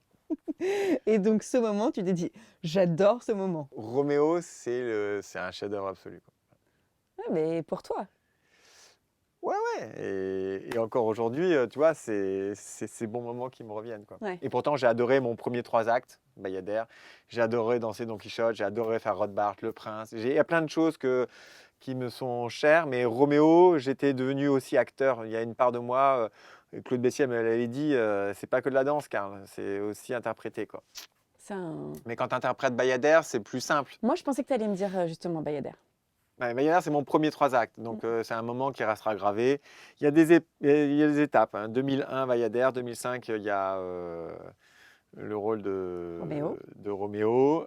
Et donc ce moment, tu t'es dit, j'adore ce moment. Roméo, c'est un chef-d'œuvre absolu, quoi. Ouais, mais pour toi. Ouais, ouais. Et encore aujourd'hui, tu vois, c'est ces bons moments qui me reviennent, quoi. Ouais. Et pourtant, j'ai adoré mon premier 3 actes, Bayadère. J'ai adoré danser Don Quichotte. J'ai adoré faire Rothbard, Le Prince. Il y a plein de choses qui me sont chères. Mais Roméo, j'étais devenu aussi acteur. Il y a une part de moi, Claude Bessier m'avait dit, c'est pas que de la danse, Karl. C'est aussi interpréter, quoi. C'est un... Mais quand tu interprètes Bayadère, c'est plus simple. Moi, je pensais que tu allais me dire justement Bayadère. Ouais, Bayadère, c'est mon premier 3 actes, donc c'est un moment qui restera gravé. Il y a des étapes, hein. 2001, Bayadère, 2005, il y a le rôle Roméo. de Roméo.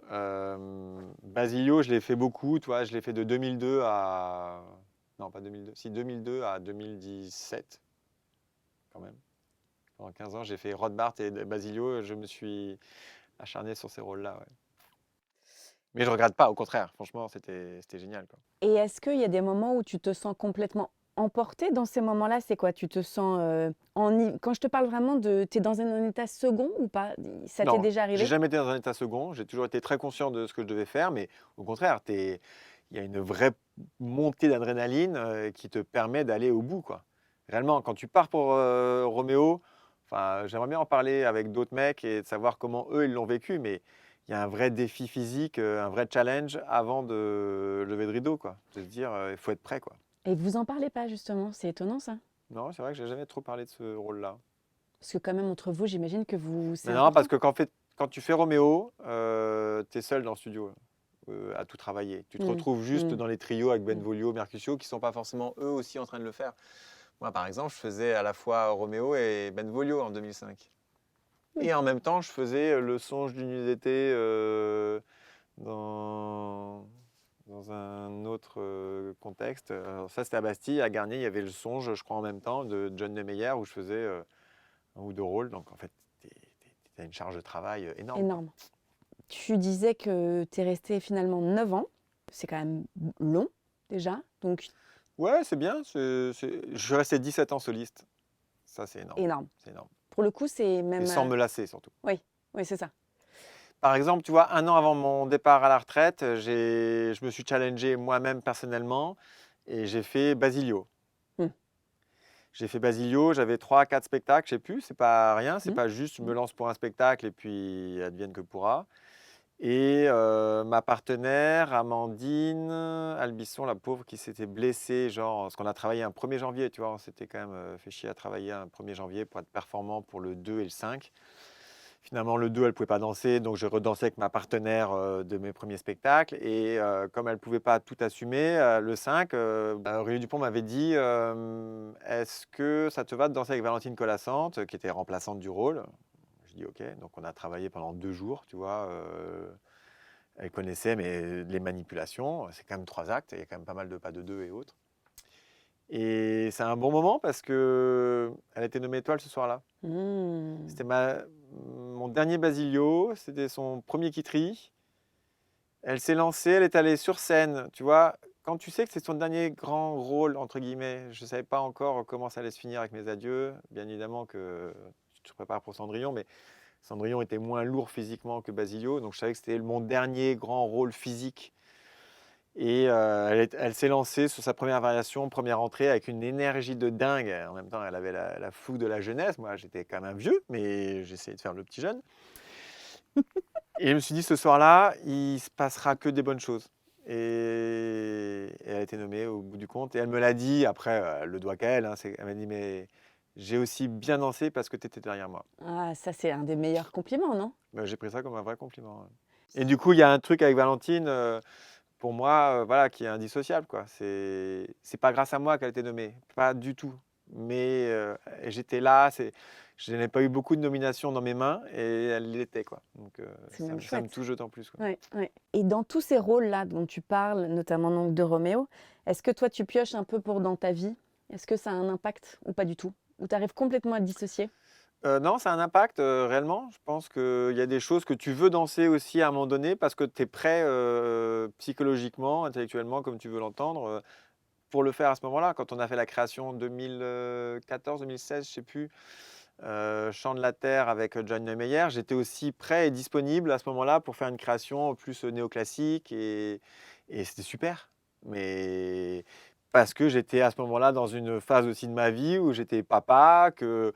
Basilio, je l'ai fait beaucoup, tu vois, je l'ai fait de 2002 à... Non, pas 2002, si 2002 à 2017, quand même. Pendant 15 ans, j'ai fait Rothbard et Basilio, je me suis acharné sur ces rôles-là, ouais. Mais je ne regrette pas, au contraire. Franchement, c'était génial, quoi. Et est-ce qu'il y a des moments où tu te sens complètement emporté dans ces moments-là? C'est quoi? Tu te sens quand je te parle vraiment de... Tu es dans un état second ou pas? Ça t'est Non, déjà j'ai arrivé? jamais été dans un état second. J'ai toujours été très conscient de ce que je devais faire, mais au contraire, il y a une vraie montée d'adrénaline qui te permet d'aller au bout, quoi. Réellement, quand tu pars pour Roméo, enfin, j'aimerais bien en parler avec d'autres mecs et de savoir comment eux, ils l'ont vécu, mais il y a un vrai défi physique, un vrai challenge avant de lever le rideau, quoi. De se dire, il faut être prêt, quoi. Et vous en parlez pas justement, c'est étonnant ça. Non, c'est vrai que j'ai jamais trop parlé de ce rôle-là. Parce que quand même entre vous, j'imagine que c'est Mais non, important. parce que quand tu fais Roméo, tu es seul dans le studio à tout travailler. Tu te Mm. retrouves juste Mm. dans les trios avec Benvolio, Mercutio, qui ne sont pas forcément eux aussi en train de le faire. Moi, par exemple, je faisais à la fois Roméo et Benvolio en 2005. Oui. Et en même temps, je faisais le songe d'une nuit d'été dans un autre contexte. Alors ça, c'était à Bastille. À Garnier, il y avait le songe, je crois, en même temps, de John Lemeyer, où je faisais un ou deux rôles. Donc, en fait, tu as une charge de travail énorme. Énorme. Tu disais que tu es resté finalement 9 ans. C'est quand même long déjà. Donc, Ouais, c'est bien. Je suis resté 17 ans soliste. Ça, c'est énorme. énorme. C'est énorme. Pour le coup, c'est même... Et sans me lasser, surtout. Oui, c'est ça. Par exemple, tu vois, un an avant mon départ à la retraite, je me suis challengé moi-même personnellement et j'ai fait Basilio. Mm. J'ai fait Basilio, j'avais 3 à 4 spectacles, je sais plus, c'est pas rien, c'est Mm. pas juste je me lance pour un spectacle et puis advienne que pourra. Et ma partenaire, Amandine Albisson, la pauvre, qui s'était blessée, genre, parce qu'on a travaillé un 1er janvier, tu vois, on s'était quand même fait chier à travailler un 1er janvier pour être performant pour le 2 et le 5. Finalement, le 2, elle ne pouvait pas danser, donc je redansais avec ma partenaire de mes premiers spectacles. Et comme elle ne pouvait pas tout assumer, le 5, Aurélie Dupont m'avait dit est-ce que ça te va de danser avec Valentine Colassante, qui était remplaçante du rôle? Je dis ok, donc on a travaillé pendant 2 jours, tu vois. Elle connaissait mais les manipulations, c'est quand même 3 actes, il y a quand même pas mal de pas de 2 et autres. Et c'est un bon moment parce qu'elle a été nommée étoile ce soir-là. Mm. C'était mon dernier Basilio, c'était son premier Kitri. Elle s'est lancée, elle est allée sur scène, tu vois. Quand tu sais que c'est son dernier grand rôle, entre guillemets, je ne savais pas encore comment ça allait se finir avec mes adieux. Bien évidemment que je te prépare pour Cendrillon, mais Cendrillon était moins lourd physiquement que Basilio, donc je savais que c'était mon dernier grand rôle physique. Et elle s'est lancée sur sa première variation, première entrée, avec une énergie de dingue. En même temps, elle avait la fougue de la jeunesse. Moi, j'étais quand même un vieux, mais j'essayais de faire le petit jeune. Et je me suis dit, ce soir-là, il se passera que des bonnes choses. Et elle a été nommée au bout du compte. Et elle me l'a dit, après, le doigt qu'à elle, hein, elle m'a dit, mais j'ai aussi bien dansé parce que tu étais derrière moi. Ah, ça, c'est un des meilleurs compliments, non? J'ai pris ça comme un vrai compliment. Et du coup, il y a un truc avec Valentine... pour moi, voilà, qui est indissociable, quoi. C'est pas grâce à moi qu'elle a été nommée, pas du tout. Mais j'étais là, je n'ai pas eu beaucoup de nominations dans mes mains et elle l'était, quoi. Donc C'est même ça me chouette. touche d'autant plus, quoi. Ouais, ouais. Et dans tous ces rôles-là dont tu parles, notamment donc de Roméo, est-ce que toi, tu pioches un peu pour dans ta vie? Est-ce que ça a un impact ou pas du tout? Ou tu arrives complètement à te dissocier? Non, ça a un impact réellement. Je pense qu'il y a des choses que tu veux danser aussi à un moment donné parce que tu es prêt psychologiquement, intellectuellement, comme tu veux l'entendre, pour le faire à ce moment-là. Quand on a fait la création 2014-2016, je ne sais plus, Chant de la Terre avec John Nemeyer, j'étais aussi prêt et disponible à ce moment-là pour faire une création plus néoclassique et c'était super. Mais parce que j'étais à ce moment-là dans une phase aussi de ma vie où j'étais papa, que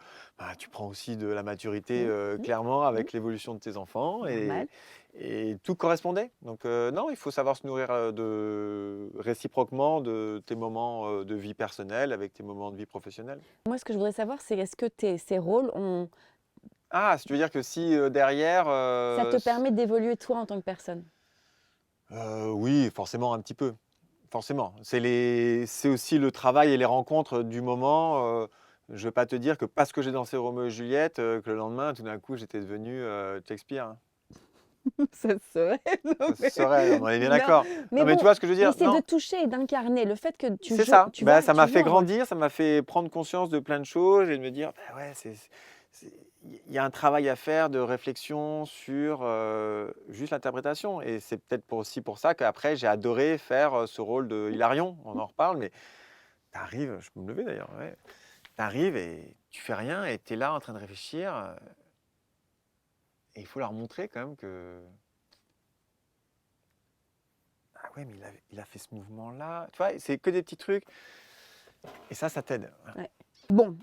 tu prends aussi de la maturité clairement avec l'évolution de tes enfants Normal. et tout correspondait. Donc non, il faut savoir se nourrir réciproquement de tes moments de vie personnelle avec tes moments de vie professionnelle. Moi, ce que je voudrais savoir, c'est est-ce que ces rôles ont... Ah, si tu veux dire que si derrière... ça te permet d'évoluer toi en tant que personne? Oui, forcément un petit peu. Forcément. C'est aussi le travail et les rencontres du moment. Je ne vais pas te dire que parce que j'ai dansé Roméo et Juliette, que le lendemain, tout d'un coup, j'étais devenu Shakespeare. Hein. Ça se saurait. Ça se saurait, on est bien Non, d'accord. mais Non, mais bon, tu vois ce que je veux dire? mais c'est Non. de toucher et d'incarner. Le fait que tu C'est joues, ça. tu vois, Ça m'a tu fait joues un rôle. grandir, ça m'a fait prendre conscience de plein de choses et de me dire, ouais, il y a un travail à faire de réflexion sur juste l'interprétation. Et c'est peut-être aussi pour ça qu'après, j'ai adoré faire ce rôle de Hilarion. On en reparle, mais tu arrives, je peux me lever d'ailleurs, ouais. Tu arrives et tu fais rien et tu es là en train de réfléchir. Et il faut leur montrer quand même que. Ah ouais, mais il a fait ce mouvement-là. Tu vois, c'est que des petits trucs. Et ça t'aide. Ouais. Bon,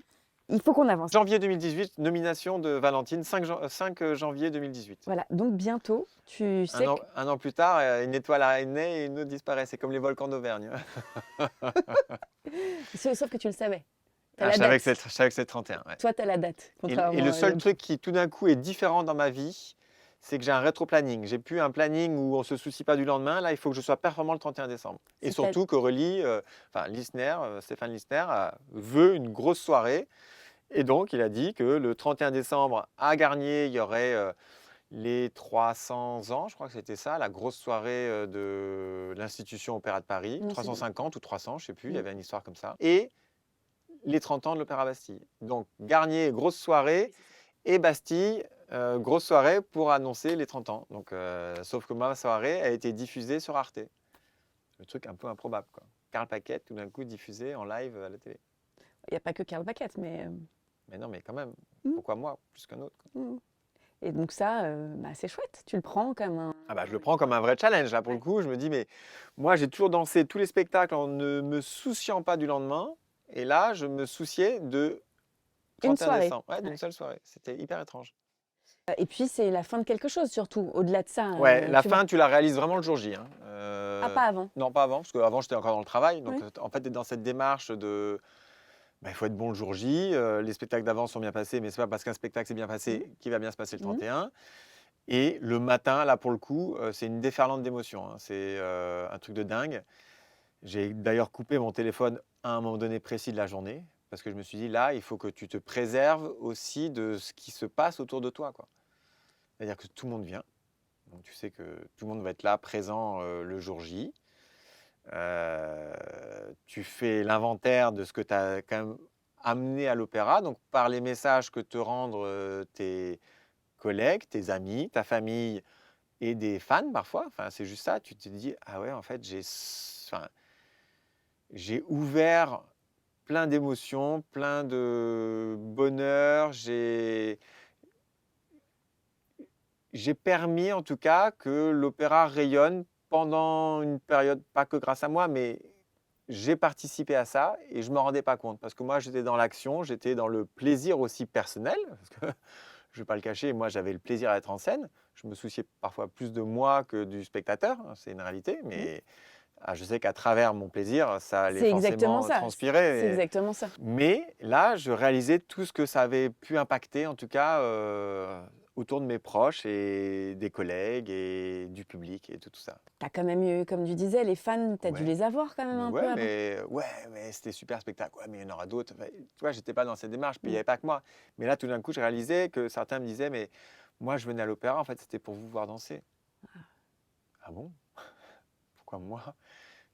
il faut qu'on avance. Janvier 2018, nomination de Valentine, 5 janvier 2018. Voilà, donc bientôt, tu sais Un an plus tard, une étoile naît et une autre disparaît. C'est comme les volcans d'Auvergne. sauf que tu le savais. T'as Ah, la je savais date. que c'est le 31. Ouais. Toi, tu as la date. Et Contrairement le à seul l'autre. truc qui tout d'un coup est différent dans ma vie, c'est que j'ai un rétro-planning. J'ai plus un planning où on ne se soucie pas du lendemain. Là, il faut que je sois performant le 31 décembre. Et C'est-à-dire- surtout qu'Aurélie, Stéphane Lissner, veut une grosse soirée. Et donc, il a dit que le 31 décembre, à Garnier, il y aurait les 300 ans, je crois que c'était ça, la grosse soirée de l'Institution Opéra de Paris. Non, c'est 350 ou 300, je ne sais plus, il y Mm. avait une histoire comme ça. Et les 30 ans de l'Opéra Bastille. Donc, Garnier, grosse soirée, et Bastille, grosse soirée pour annoncer les 30 ans. Donc, sauf que ma soirée a été diffusée sur Arte. Le truc un peu improbable, quoi. Karl Paquette, tout d'un coup, diffusé en live à la télé. Il n'y a pas que Karl Paquette, mais... Mais non, mais quand même, Mm. pourquoi moi, plus qu'un autre, quoi. Et donc ça, c'est chouette. Tu le prends comme un... Ah bah, je le prends comme un vrai challenge, là, pour le coup. Je me dis, mais moi, j'ai toujours dansé tous les spectacles en ne me souciant pas du lendemain. Et là, je me souciais de Une 31 soirée. décembre. Ouais, d'une Ouais. seule soirée. C'était hyper étrange. Et puis, c'est la fin de quelque chose, surtout. Au-delà de ça, Ouais, la tu vois. fin, tu la réalises vraiment le jour J. Hein. Ah, pas avant. Non, pas avant, parce qu'avant, j'étais encore dans le travail. Donc, Oui. en fait, tu es dans cette démarche de. Bah, il faut être bon le jour J. Les spectacles d'avant sont bien passés, mais ce n'est pas parce qu'un spectacle s'est bien passé qu'il va bien se passer le 31. Et le matin, là, pour le coup, c'est une déferlante d'émotions. Hein. C'est un truc de dingue. J'ai d'ailleurs coupé mon téléphone à un moment donné précis de la journée, parce que je me suis dit, là, il faut que tu te préserves aussi de ce qui se passe autour de toi, quoi. C'est-à-dire que tout le monde vient. Donc, tu sais que tout le monde va être là, présent le jour J. Tu fais l'inventaire de ce que tu as quand même amené à l'opéra, donc par les messages que te rendent tes collègues, tes amis, ta famille et des fans parfois. Enfin, c'est juste ça, tu te dis, ah ouais, en fait, j'ai ouvert plein d'émotions, plein de bonheur, j'ai permis en tout cas que l'opéra rayonne pendant une période, pas que grâce à moi, mais j'ai participé à ça et je ne me rendais pas compte parce que moi j'étais dans l'action, j'étais dans le plaisir aussi personnel, parce que je ne vais pas le cacher, moi j'avais le plaisir à être en scène, je me souciais parfois plus de moi que du spectateur, c'est une réalité, mais je sais qu'à travers mon plaisir, ça allait C'est exactement forcément ça. transpirer. C'est exactement ça. Mais là, je réalisais tout ce que ça avait pu impacter, en tout cas autour de mes proches et des collègues et du public et tout ça. Tu as quand même eu, comme tu disais, les fans, tu as dû Ouais. les avoir quand même un peu avant. Mais c'était super spectacle. Ouais, mais il y en aura d'autres. Enfin, tu vois, j'étais pas dans cette démarche, puis il n'y Mm. avait pas que moi. Mais là, tout d'un coup, je réalisais que certains me disaient, mais moi, je venais à l'opéra, en fait, c'était pour vous voir danser. Ah bon? Pourquoi moi?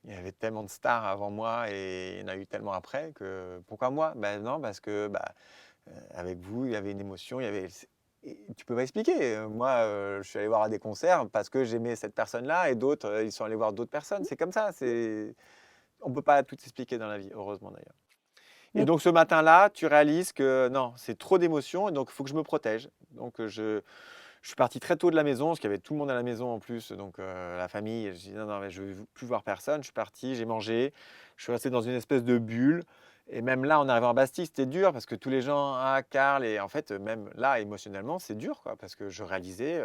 Il y avait tellement de stars avant moi et il y en a eu tellement après que pourquoi moi? Ben non, parce que avec vous, il y avait une émotion, il y avait. Et tu peux pas expliquer. Moi, je suis allé voir à des concerts parce que j'aimais cette personne-là et d'autres, ils sont allés voir d'autres personnes. C'est comme ça. On peut pas tout expliquer dans la vie, heureusement d'ailleurs. Et Mais- donc ce matin-là, tu réalises que non, c'est trop d'émotions et donc il faut que je me protège. Donc je suis parti très tôt de la maison, parce qu'il y avait tout le monde à la maison en plus, donc la famille. Je dis non, non, mais je ne veux plus voir personne. Je suis parti, j'ai mangé, je suis resté dans une espèce de bulle. Et même là, en arrivant à Bastille, c'était dur, parce que tous les gens, Karl, et en fait, même là, émotionnellement, c'est dur, quoi, parce que je réalisais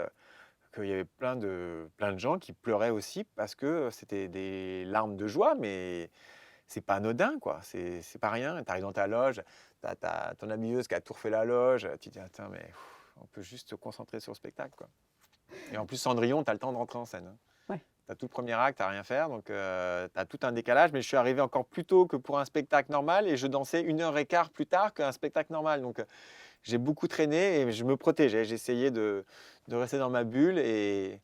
qu'il y avait plein de gens qui pleuraient aussi, parce que c'était des larmes de joie, mais c'est pas anodin, quoi. C'est pas rien. Tu arrives dans ta loge, tu as ton habilleuse qui a tout refait la loge, tu te dis, attends, mais on peut juste se concentrer sur le spectacle, quoi. Et en plus, Cendrillon, tu as le temps de rentrer en scène. Hein. Ouais. Tu as tout le premier acte, tu n'as rien à faire, donc tu as tout un décalage. Mais je suis arrivé encore plus tôt que pour un spectacle normal et je dansais 1h15 plus tard qu'un spectacle normal. Donc j'ai beaucoup traîné et je me protégeais. J'essayais de rester dans ma bulle et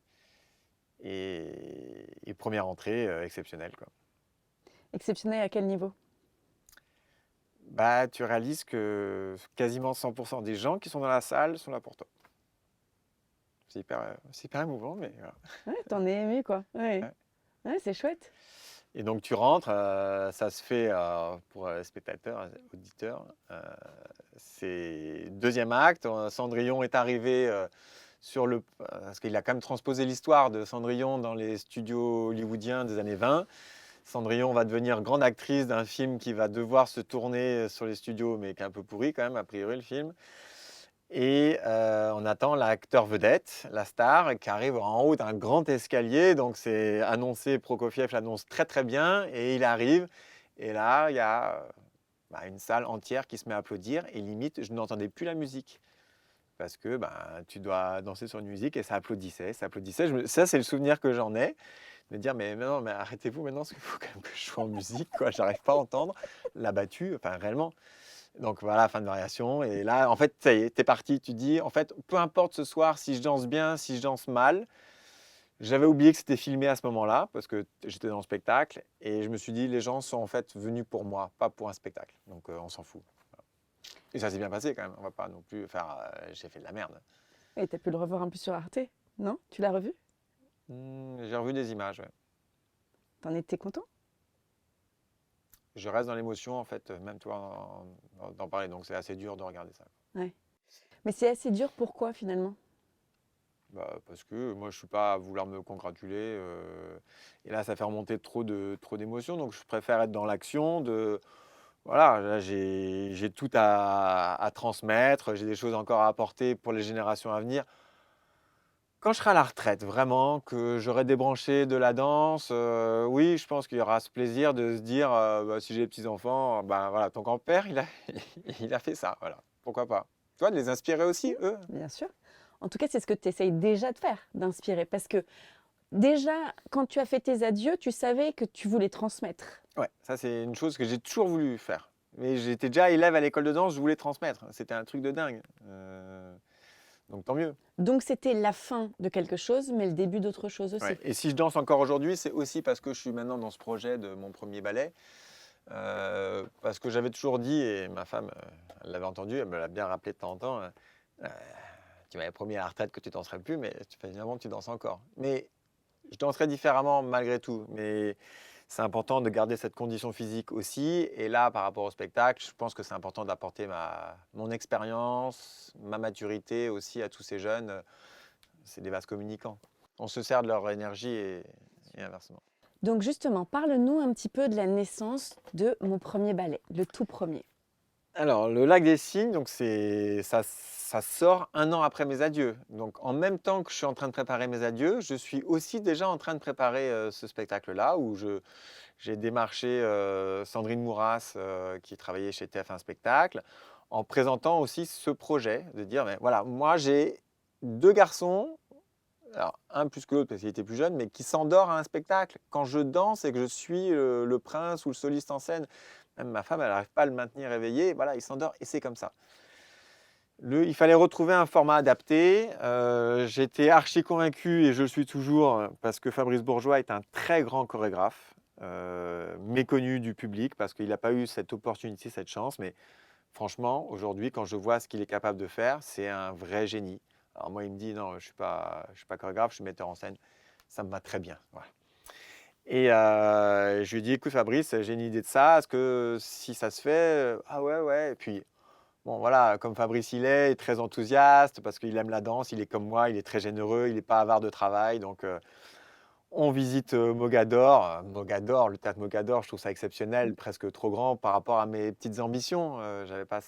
première entrée exceptionnelle, quoi. Exceptionnel à quel niveau? bah, tu réalises que quasiment 100% des gens qui sont dans la salle sont là pour toi. C'est hyper émouvant, mais voilà. Ouais, t'en es ému, quoi. Ouais. Ouais. Ouais, c'est chouette. Et donc tu rentres, ça se fait pour les spectateurs, auditeurs. C'est deuxième acte. Cendrillon est arrivé parce qu'il a quand même transposé l'histoire de Cendrillon dans les studios hollywoodiens des années 20. Cendrillon va devenir grande actrice d'un film qui va devoir se tourner sur les studios, mais qui est un peu pourri quand même, a priori, le film. Et on attend l'acteur vedette, la star, qui arrive en haut d'un grand escalier. Donc c'est annoncé, Prokofiev l'annonce très très bien, et il arrive. Et là, il y a une salle entière qui se met à applaudir, et limite, je n'entendais plus la musique. Parce que tu dois danser sur une musique, et ça applaudissait, ça applaudissait. Ça, c'est le souvenir que j'en ai. De me dire, mais non, mais arrêtez-vous maintenant, parce qu'il faut quand même que je sois en musique, quoi. J'arrive pas à entendre la battue, enfin réellement. Donc voilà, fin de variation. Et là, en fait, ça y est, t'es parti. Tu dis, en fait, peu importe ce soir si je danse bien, si je danse mal. J'avais oublié que c'était filmé à ce moment-là, parce que j'étais dans le spectacle. Et je me suis dit, les gens sont en fait venus pour moi, pas pour un spectacle. Donc on s'en fout. Et ça s'est bien passé quand même. On va pas non plus faire, j'ai fait de la merde. Et t'as pu le revoir un peu sur Arte, non? Tu l'as revu? J'ai revu des images, ouais. T'en étais content? Je reste dans l'émotion, en fait, même toi d'en parler. Donc c'est assez dur de regarder ça. Ouais. Mais c'est assez dur, pourquoi finalement? Parce que moi, je ne suis pas à vouloir me congratuler. Et là, ça fait remonter trop d'émotions. Donc, je préfère être dans l'action. Voilà, là, j'ai tout à transmettre. J'ai des choses encore à apporter pour les générations à venir. Quand je serai à la retraite, vraiment, que j'aurai débranché de la danse, oui, je pense qu'il y aura ce plaisir de se dire, si j'ai des petits-enfants, voilà, ton grand-père, il a fait ça. Voilà, pourquoi pas. Toi, de les inspirer aussi, eux. Bien sûr. En tout cas, c'est ce que tu essayes déjà de faire, d'inspirer. Parce que déjà, quand tu as fait tes adieux, tu savais que tu voulais transmettre. Ouais, ça c'est une chose que j'ai toujours voulu faire. Mais j'étais déjà élève à l'école de danse, je voulais transmettre. C'était un truc de dingue. Donc tant mieux. Donc c'était la fin de quelque chose, mais le début d'autre chose aussi. Ouais. Et si je danse encore aujourd'hui, c'est aussi parce que je suis maintenant dans ce projet de mon premier ballet. Parce que j'avais toujours dit, et ma femme, elle l'avait entendu, elle me l'a bien rappelé de temps en temps, tu m'avais promis à la retraite que tu danserais plus, mais finalement tu danses encore. Mais je danserais différemment malgré tout. Mais c'est important de garder cette condition physique aussi. Et là, par rapport au spectacle, je pense que c'est important d'apporter mon expérience, ma maturité aussi à tous ces jeunes. C'est des vases communicants. On se sert de leur énergie et inversement. Donc justement, parle-nous un petit peu de la naissance de mon premier ballet, le tout premier. Alors, le Lac des Cygnes, donc ça sort un an après mes adieux. Donc, en même temps que je suis en train de préparer mes adieux, je suis aussi déjà en train de préparer ce spectacle-là où j'ai démarché Sandrine Mouras qui travaillait chez TF1 Spectacle en présentant aussi ce projet de dire, mais voilà, moi j'ai deux garçons, alors un plus que l'autre parce qu'il était plus jeune, mais qui s'endort à un spectacle. Quand je danse et que je suis le prince ou le soliste en scène, même ma femme, elle n'arrive pas à le maintenir éveillé. Voilà, il s'endort et c'est comme ça. Il fallait retrouver un format adapté. J'étais archi convaincu et je le suis toujours parce que Fabrice Bourgeois est un très grand chorégraphe, méconnu du public parce qu'il n'a pas eu cette opportunité, cette chance. Mais franchement, aujourd'hui, quand je vois ce qu'il est capable de faire, c'est un vrai génie. Alors moi, il me dit non, je suis pas chorégraphe, je suis metteur en scène. Ça me va très bien. Voilà. Et je lui ai dit, écoute Fabrice, j'ai une idée de ça. Est-ce que si ça se fait, ah ouais. Et puis, bon voilà, comme Fabrice il est très enthousiaste parce qu'il aime la danse, il est comme moi, il est très généreux, il n'est pas avare de travail. Donc, on visite Mogador. Mogador, le théâtre Mogador, je trouve ça exceptionnel, presque trop grand par rapport à mes petites ambitions. Je n'avais pas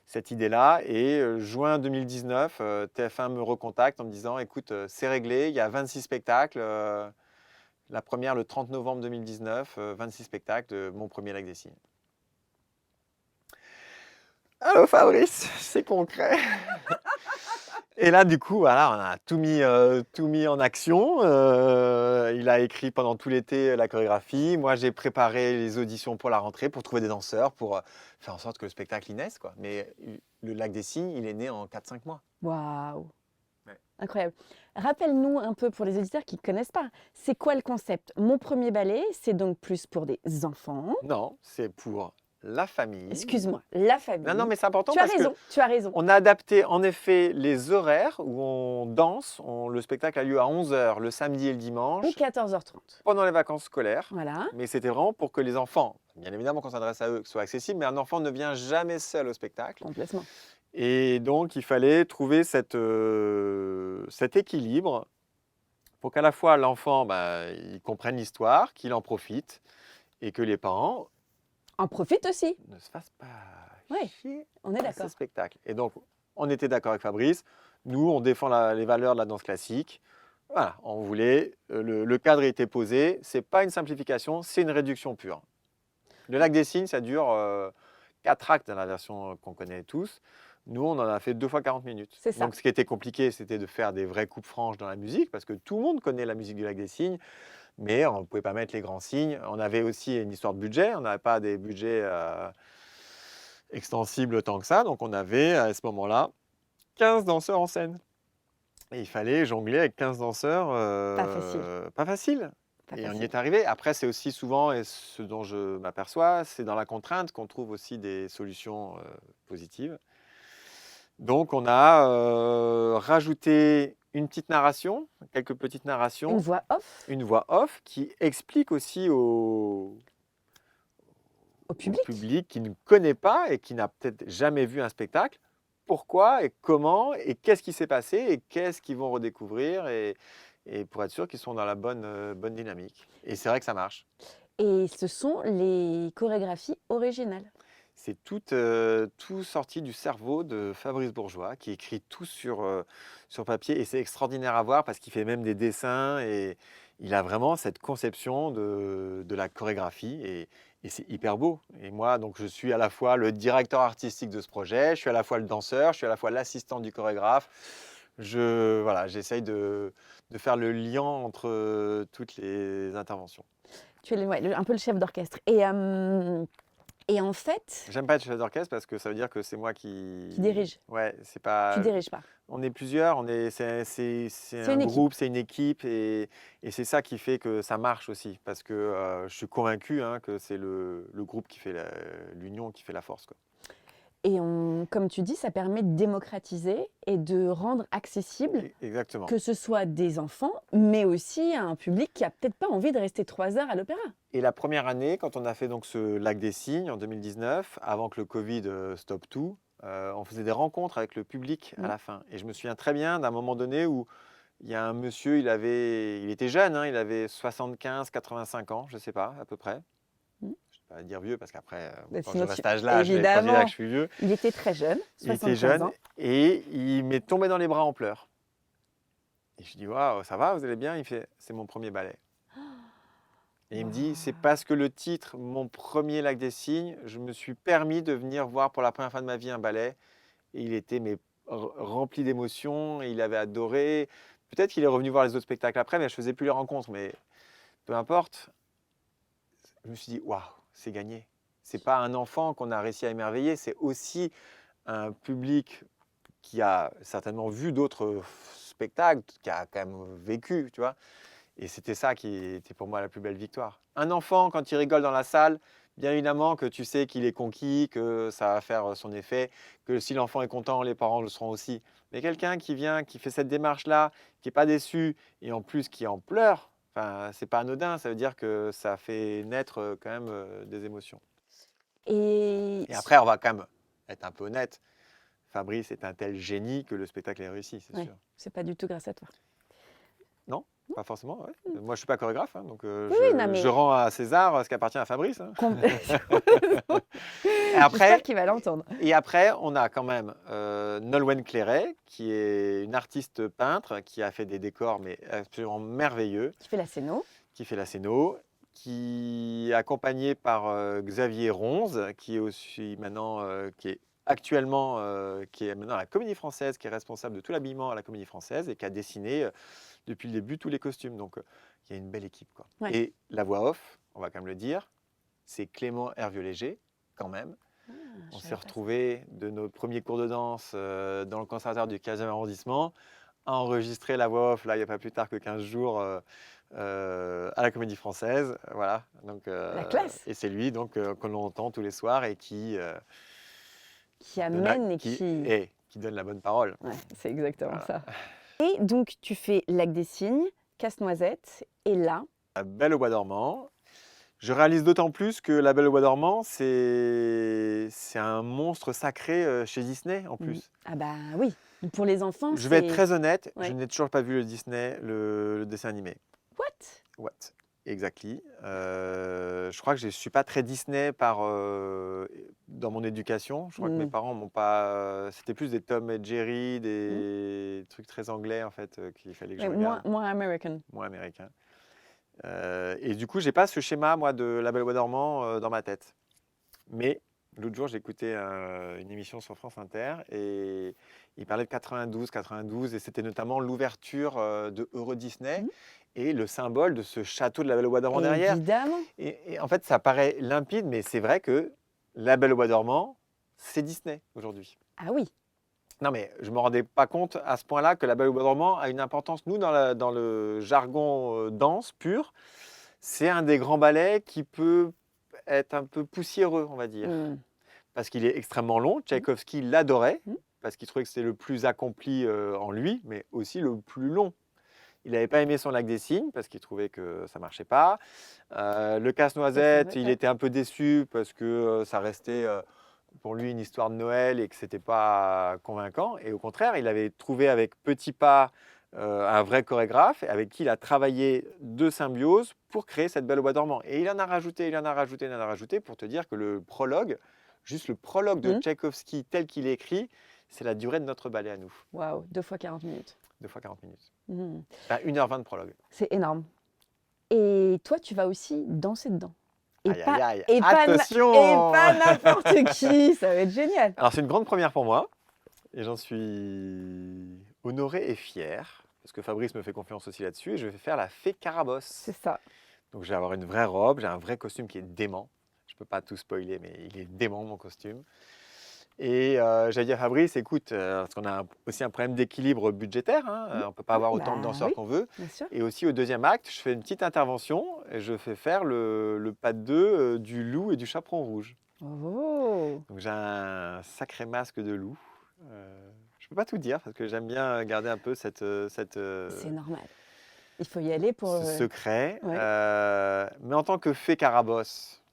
cette idée-là. Et juin 2019, TF1 me recontacte en me disant, écoute, c'est réglé, il y a 26 spectacles. La première, le 30 novembre 2019, 26 spectacles de mon premier Lac des Cygnes. Allô Fabrice, c'est concret. Et là, du coup, voilà, on a tout mis en action. Il a écrit pendant tout l'été la chorégraphie. Moi, j'ai préparé les auditions pour la rentrée, pour trouver des danseurs, pour faire en sorte que le spectacle y naisse, quoi. Mais le Lac des Cygnes, il est né en 4-5 mois. Waouh! Ouais. Incroyable. Rappelle-nous un peu pour les auditeurs qui ne connaissent pas, c'est quoi le concept? Mon premier ballet, c'est donc plus pour des enfants. Non, c'est pour la famille. Excuse-moi, la famille. Non, mais c'est important Tu as parce que raison, tu as raison. on a adapté en effet les horaires où on danse. Le spectacle a lieu à 11 h le samedi et le dimanche Ou 14h30. pendant les vacances scolaires. Voilà. Mais c'était vraiment pour que les enfants, bien évidemment qu'on s'adresse à eux, que ce soit accessible, mais un enfant ne vient jamais seul au spectacle. Complètement. Et donc il fallait trouver cet équilibre pour qu'à la fois l'enfant il comprenne l'histoire, qu'il en profite, et que les parents En profite aussi. ne se fassent pas Oui, chier on est à ce d'accord. spectacle. Et donc, on était d'accord avec Fabrice. Nous, on défend les valeurs de la danse classique. Voilà, on voulait, le cadre était posé. Ce n'est pas une simplification, c'est une réduction pure. Le Lac des Cygnes, ça dure 4 actes dans la version qu'on connaît tous. Nous, on en a fait 2 fois 40 minutes. C'est ça. Donc, ce qui était compliqué, c'était de faire des vraies coupes franches dans la musique, parce que tout le monde connaît la musique du Lac des Cygnes, mais on ne pouvait pas mettre les grands signes. On avait aussi une histoire de budget. On n'avait pas des budgets extensibles tant que ça. Donc, on avait, à ce moment-là, 15 danseurs en scène. Et il fallait jongler avec 15 danseurs. Pas facile. Pas facile. Pas Et on y facile. est arrivé. Après, c'est aussi souvent, et ce dont je m'aperçois, c'est dans la contrainte qu'on trouve aussi des solutions positives. Donc, on a rajouté une petite narration, quelques petites narrations, Une voix off une voix off qui explique aussi au au public. public qui ne connaît pas et qui n'a peut-être jamais vu un spectacle, pourquoi et comment et qu'est-ce qui s'est passé et qu'est-ce qu'ils vont redécouvrir et pour être sûr qu'ils sont dans la bonne dynamique. Et c'est vrai que ça marche. Et ce sont les chorégraphies originales. C'est tout sorti du cerveau de Fabrice Bourgeois qui écrit tout sur papier et c'est extraordinaire à voir parce qu'il fait même des dessins et il a vraiment cette conception de la chorégraphie et c'est hyper beau. Et moi, donc, je suis à la fois le directeur artistique de ce projet, je suis à la fois le danseur, je suis à la fois l'assistant du chorégraphe. Voilà, j'essaye de faire le lien entre toutes les interventions. Tu es un peu le chef d'orchestre. Et en fait, J'aime pas être chef d'orchestre parce que ça veut dire que c'est moi qui dirige. Ouais, c'est pas. Tu diriges pas. On est plusieurs, c'est un une équipe. groupe, c'est une équipe et c'est ça qui fait que ça marche aussi parce que je suis convaincu que c'est le groupe qui fait l'union qui fait la force, quoi. Et comme tu dis, ça permet de démocratiser et de rendre accessible, Exactement. que ce soit des enfants, mais aussi à un public qui a peut-être pas envie de rester 3 heures à l'opéra. Et la première année, quand on a fait donc ce Lac des Cygnes en 2019, avant que le Covid stoppe tout, on faisait des rencontres avec le public à la fin. Et je me souviens très bien d'un moment donné où il y a un monsieur, il était jeune, il avait 75, 85 ans, je ne sais pas, à peu près. Je ne vais pas dire vieux parce qu'après, quand je reste à cet âge-là, je vais pas dire que je suis vieux. Il était très jeune, 75 Il était jeune ans. et il m'est tombé dans les bras en pleurs. Et je dis, waouh, ça va, vous allez bien? Il fait, c'est mon premier ballet. Et il me dit, c'est parce que le titre, mon premier Lac des Cygnes, je me suis permis de venir voir pour la première fois de ma vie un ballet. Et il était rempli d'émotions, il avait adoré. Peut-être qu'il est revenu voir les autres spectacles après, mais je ne faisais plus les rencontres. Mais peu importe, je me suis dit, waouh, c'est gagné. Ce n'est pas un enfant qu'on a réussi à émerveiller, c'est aussi un public qui a certainement vu d'autres spectacles, qui a quand même vécu, tu vois. Et c'était ça qui était pour moi la plus belle victoire. Un enfant, quand il rigole dans la salle, bien évidemment que tu sais qu'il est conquis, que ça va faire son effet, que si l'enfant est content, les parents le seront aussi. Mais quelqu'un qui vient, qui fait cette démarche-là, qui n'est pas déçu, et en plus qui en pleure, c'est pas anodin, ça veut dire que ça fait naître quand même des émotions. Et après, on va quand même être un peu honnête. Fabrice est un tel génie que le spectacle est réussi, c'est sûr. C'est pas du tout grâce à toi. Non, pas forcément. Ouais. Moi, je ne suis pas chorégraphe, donc je rends à César ce qui appartient à Fabrice. J'espère qu'il va l'entendre. Et après, on a quand même Nolwenn Clairet, qui est une artiste peintre, qui a fait des décors mais absolument merveilleux. Qui fait la scéno. Qui est accompagnée par Xavier Ronze, qui est aussi maintenant, qui est maintenant à la Comédie Française, qui est responsable de tout l'habillement à la Comédie Française et qui a dessiné depuis le début tous les costumes. Donc, il y a une belle équipe, quoi. Ouais. Et la voix off, on va quand même le dire, c'est Clément Hervieux-Léger, quand même. On s'est retrouvés de nos premiers cours de danse dans le conservatoire du 15e arrondissement a enregistré la voix off, là, il n'y a pas plus tard que 15 jours, à la Comédie Française. Voilà. Donc, La classe. et c'est lui donc, que l'on entend tous les soirs et qui amène et qui donne la bonne parole. Ouais, c'est exactement Voilà. ça. Et donc, tu fais Lac des Cygnes, Casse-Noisette, et là, La Belle au Bois dormant. Je réalise d'autant plus que La Belle au Bois dormant, c'est un monstre sacré chez Disney en plus. ah bah oui, pour les enfants, Je vais être c'est- très honnête, Ouais. je n'ai toujours pas vu le Disney, le dessin animé. What? What? Exactly. Je crois que je ne suis pas très Disney dans mon éducation. Je crois que mes parents m'ont pas. C'était plus des Tom et Jerry, des trucs très anglais en fait qu'il fallait que je Ouais, regarde, moins American. moins américain. Et du coup, j'ai pas ce schéma moi de La Belle au Bois dormant dans ma tête. Mais l'autre jour, j'ai écouté une émission sur France Inter et il parlait de 92 et c'était notamment l'ouverture de Euro Disney et le symbole de ce château de La Belle au Bois dormant derrière. Évidemment. Et en fait, ça paraît limpide, mais c'est vrai que La Belle au Bois dormant, c'est Disney aujourd'hui. Ah oui. Non, mais je ne me rendais pas compte à ce point-là que La Belle au Bois dormant a une importance. Nous, dans le jargon danse pur, c'est un des grands ballets qui peut être un peu poussiéreux, on va dire. Parce qu'il est extrêmement long. Tchaïkovski l'adorait, parce qu'il trouvait que c'était le plus accompli en lui, mais aussi le plus long. Il n'avait pas aimé son Lac des Cygnes, parce qu'il trouvait que ça ne marchait pas. Le Casse-Noisette, il était un peu déçu, parce que ça restait pour lui une histoire de Noël et que ce n'était pas convaincant. Et au contraire, il avait trouvé avec Petit Pas un vrai chorégraphe avec qui il a travaillé de symbiose pour créer cette Belle au Bois dormant. Et il en a rajouté, il en a rajouté, il en a rajouté pour te dire que le prologue, juste le prologue de Tchaïkovski tel qu'il est écrit, c'est la durée de notre ballet à nous. Waouh, 2 fois 40 minutes. 2 fois 40 minutes. Enfin, 1h20 de prologue. C'est énorme. Et toi, tu vas aussi danser dedans. Et Aïe, pas, aïe, aïe. et pas, Attention et pas n'importe qui, ça va être génial. Alors c'est une grande première pour moi et j'en suis honoré et fier parce que Fabrice me fait confiance aussi là-dessus et je vais faire la fée Carabosse. C'est ça. Donc je vais avoir une vraie robe, j'ai un vrai costume qui est dément. Je ne peux pas tout spoiler mais il est dément mon costume. Et j'allais dire à Fabrice, écoute, parce qu'on a aussi un problème d'équilibre budgétaire, on ne peut pas avoir autant de danseurs qu'on veut. Bien sûr. Et aussi au deuxième acte, je fais une petite intervention et je fais faire le pas de deux du loup et du chaperon rouge. Oh. Donc j'ai un sacré masque de loup. Je ne peux pas tout dire parce que j'aime bien garder un peu cette C'est normal. Il faut y aller pour... ce secret. Ouais. Mais en tant que fée Carabosse,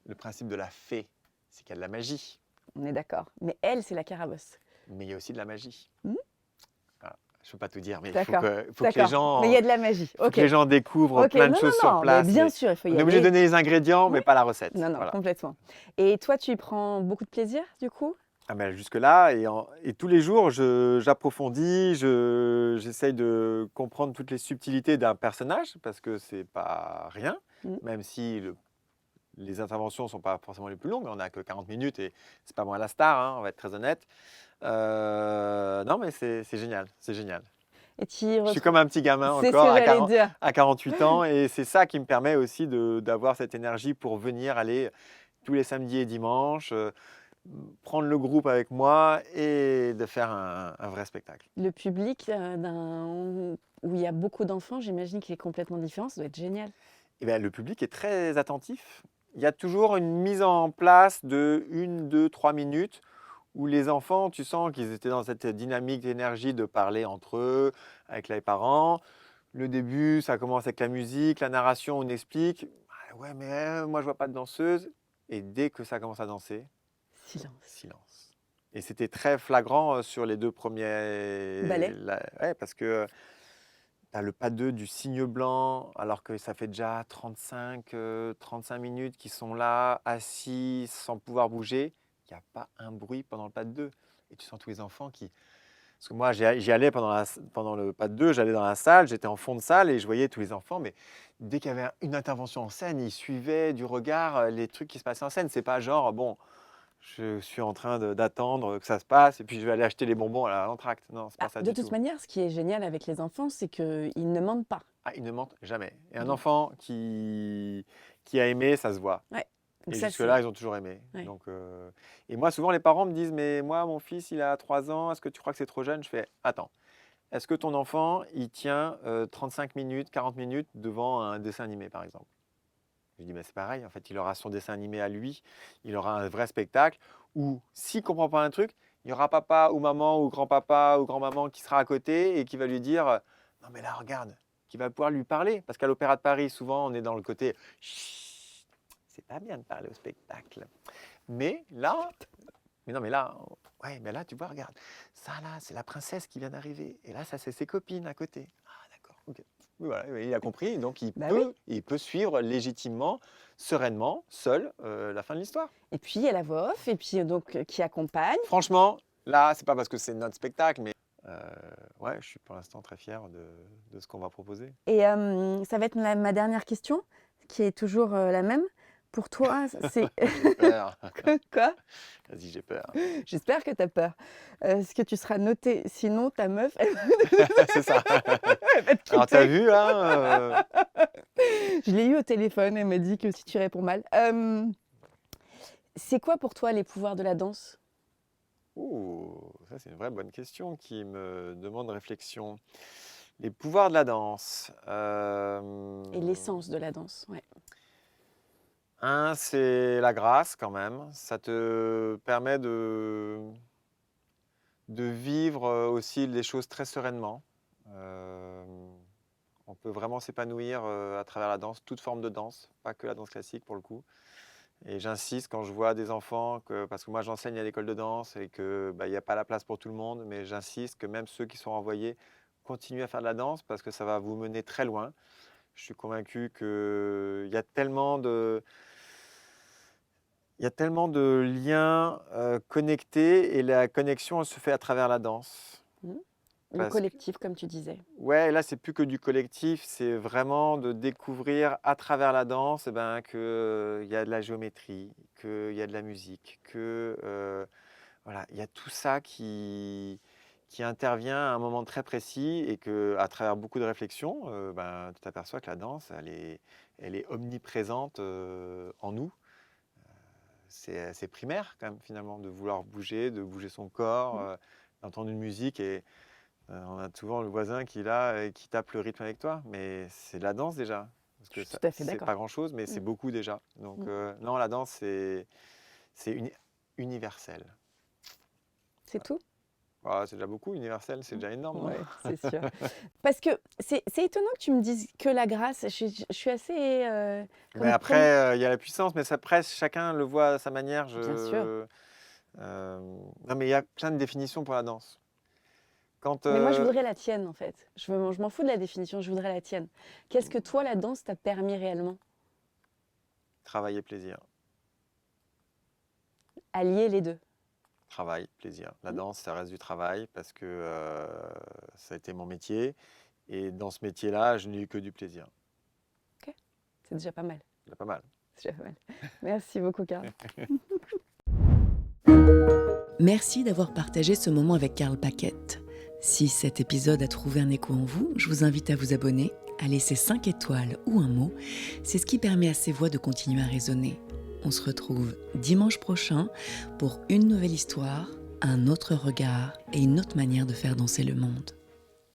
le principe de la fée, c'est qu'il y a de la magie. On est d'accord. Mais elle, c'est la Carabosse. Mais il y a aussi de la magie. Voilà. Je ne peux pas tout dire, mais il faut D'accord. que les gens, Mais il y a de la magie. faut que les gens découvrent Ok. plein de Non, choses non, sur non, place. mais bien Mais sûr, il faut y on est aller. obligé de donner les ingrédients, mais pas la recette. Non, non, Voilà. complètement. Et toi, tu y prends beaucoup de plaisir, du coup? Ah ben jusque-là, et tous les jours, j'approfondis, j'essaye de comprendre toutes les subtilités d'un personnage, parce que c'est pas rien, même si les interventions ne sont pas forcément les plus longues, on n'a que 40 minutes et c'est pas moi la star, on va être très honnête. Non, mais c'est génial, c'est génial. Et tu Je suis comme un petit gamin C'est ce encore que j'allais dire. à 48 ans, et c'est ça qui me permet aussi d'avoir cette énergie pour venir aller tous les samedis et dimanches, prendre le groupe avec moi et de faire un vrai spectacle. Le public où il y a beaucoup d'enfants, j'imagine qu'il est complètement différent. Ça doit être génial. Eh bien, le public est très attentif. Il y a toujours une mise en place de 1, 2, 3 minutes où les enfants, tu sens qu'ils étaient dans cette dynamique d'énergie de parler entre eux, avec les parents. Le début, ça commence avec la musique, la narration, on explique. Ah ouais, mais moi, je vois pas de danseuse. Et dès que ça commence à danser, silence. Et c'était très flagrant sur les 2 premiers Ballets. Ouais, parce que tu as le pas 2 du cygne blanc, alors que ça fait déjà 35 minutes qu'ils sont là, assis, sans pouvoir bouger. Il n'y a pas un bruit pendant le pas de 2. Et tu sens tous les enfants qui... Parce que moi, j'y allais pendant le pas de 2, j'allais dans la salle, j'étais en fond de salle et je voyais tous les enfants, mais dès qu'il y avait une intervention en scène, ils suivaient du regard les trucs qui se passaient en scène. C'est pas genre, bon, je suis en train d'attendre que ça se passe et puis je vais aller acheter les bonbons à l'entracte. Non, c'est pas ça De du toute tout. manière, ce qui est génial avec les enfants, c'est qu'ils ne mentent pas. Ah, ils ne mentent jamais. Et un enfant qui a aimé, ça se voit. Ouais. Donc Et ça, jusque-là, ils ont toujours aimé. Ouais. Donc, et moi, souvent, les parents me disent, mais moi, mon fils, il a 3 ans, est-ce que tu crois que c'est trop jeune? Je fais, attends, est-ce que ton enfant, il tient 35 minutes, 40 minutes devant un dessin animé, par exemple? Je dis, mais c'est pareil, en fait, il aura son dessin animé à lui, il aura un vrai spectacle où, s'il ne comprend pas un truc, il y aura papa ou maman ou grand-papa ou grand-maman qui sera à côté et qui va lui dire, non mais là, regarde, qui va pouvoir lui parler. Parce qu'à l'Opéra de Paris, souvent, on est dans le côté, chut, c'est pas bien de parler au spectacle. Mais là, mais non, mais là, ouais, mais là, tu vois, regarde, ça là, c'est la princesse qui vient d'arriver. Et là, ça, c'est ses copines à côté. Ah, d'accord, ok. Voilà, il a compris, donc Bah oui. il peut suivre légitimement, sereinement, seul, la fin de l'histoire. Et puis, il y a la voix off, et puis donc qui accompagne. Franchement, là, c'est pas parce que c'est notre spectacle, mais ouais, je suis pour l'instant très fier de ce qu'on va proposer. Et ça va être ma dernière question, qui est toujours la même. Pour toi, c'est... J'ai peur. Quoi? Vas-y, j'ai peur. J'espère que tu as peur. Est-ce que tu seras noté? Sinon, ta meuf, elle C'est ça. va te Alors, t'as quitter. vu, là Je l'ai eu au téléphone, elle m'a dit que si tu réponds mal. C'est quoi pour toi les pouvoirs de la danse? Ouh, ça, c'est une vraie bonne question qui me demande réflexion. Les pouvoirs de la danse. Et l'essence de la danse, ouais. Un, c'est la grâce quand même. Ça te permet de vivre aussi les choses très sereinement. On peut vraiment s'épanouir à travers la danse, toute forme de danse, pas que la danse classique pour le coup. Et j'insiste quand je vois des enfants, parce que moi j'enseigne à l'école de danse et qu'il n'y a pas la place pour tout le monde, mais j'insiste que même ceux qui sont renvoyés continuent à faire de la danse parce que ça va vous mener très loin. Je suis convaincu qu'il y a tellement de... Il y a tellement de liens connectés et la connexion elle se fait à travers la danse. Le Parce collectif, comme tu disais. Ouais, là, c'est plus que du collectif, c'est vraiment de découvrir à travers la danse qu'il y a de la géométrie, qu'il y a de la musique, voilà, il y a tout ça qui intervient à un moment très précis et qu'à travers beaucoup de réflexions, tu t'aperçois que la danse, elle est omniprésente en nous. C'est primaire quand même finalement de vouloir bouger, de bouger son corps, d'entendre une musique et on a souvent le voisin qui est là et qui tape le rythme avec toi, mais c'est de la danse déjà. Parce que Je suis tout à fait c'est d'accord. pas grand-chose, mais c'est beaucoup déjà. Donc non, la danse, c'est universel. C'est tout? Ah, c'est déjà beaucoup, universel, c'est déjà énorme. Ouais, c'est sûr. Parce que c'est étonnant que tu me dises que la grâce. Je suis assez... Mais comme- après, il y a la puissance, mais ça presse, chacun le voit à sa manière. Bien sûr. Non, mais il y a plein de définitions pour la danse. Quand, Mais moi, je voudrais la tienne, en fait. Je m'en fous de la définition, je voudrais la tienne. Qu'est-ce que toi, la danse, t'a permis réellement? travail et plaisir. Allier les deux. Travail, plaisir. La danse, ça reste du travail parce que ça a été mon métier. Et dans ce métier-là, je n'ai eu que du plaisir. C'est déjà pas mal. C'est pas mal. C'est déjà pas mal. Merci beaucoup, Karl. Merci d'avoir partagé ce moment avec Karl Paquette. Si cet épisode a trouvé un écho en vous, je vous invite à vous abonner, à laisser 5 étoiles ou un mot. C'est ce qui permet à ces voix de continuer à résonner. On se retrouve dimanche prochain pour une nouvelle histoire, un autre regard et une autre manière de faire danser le monde.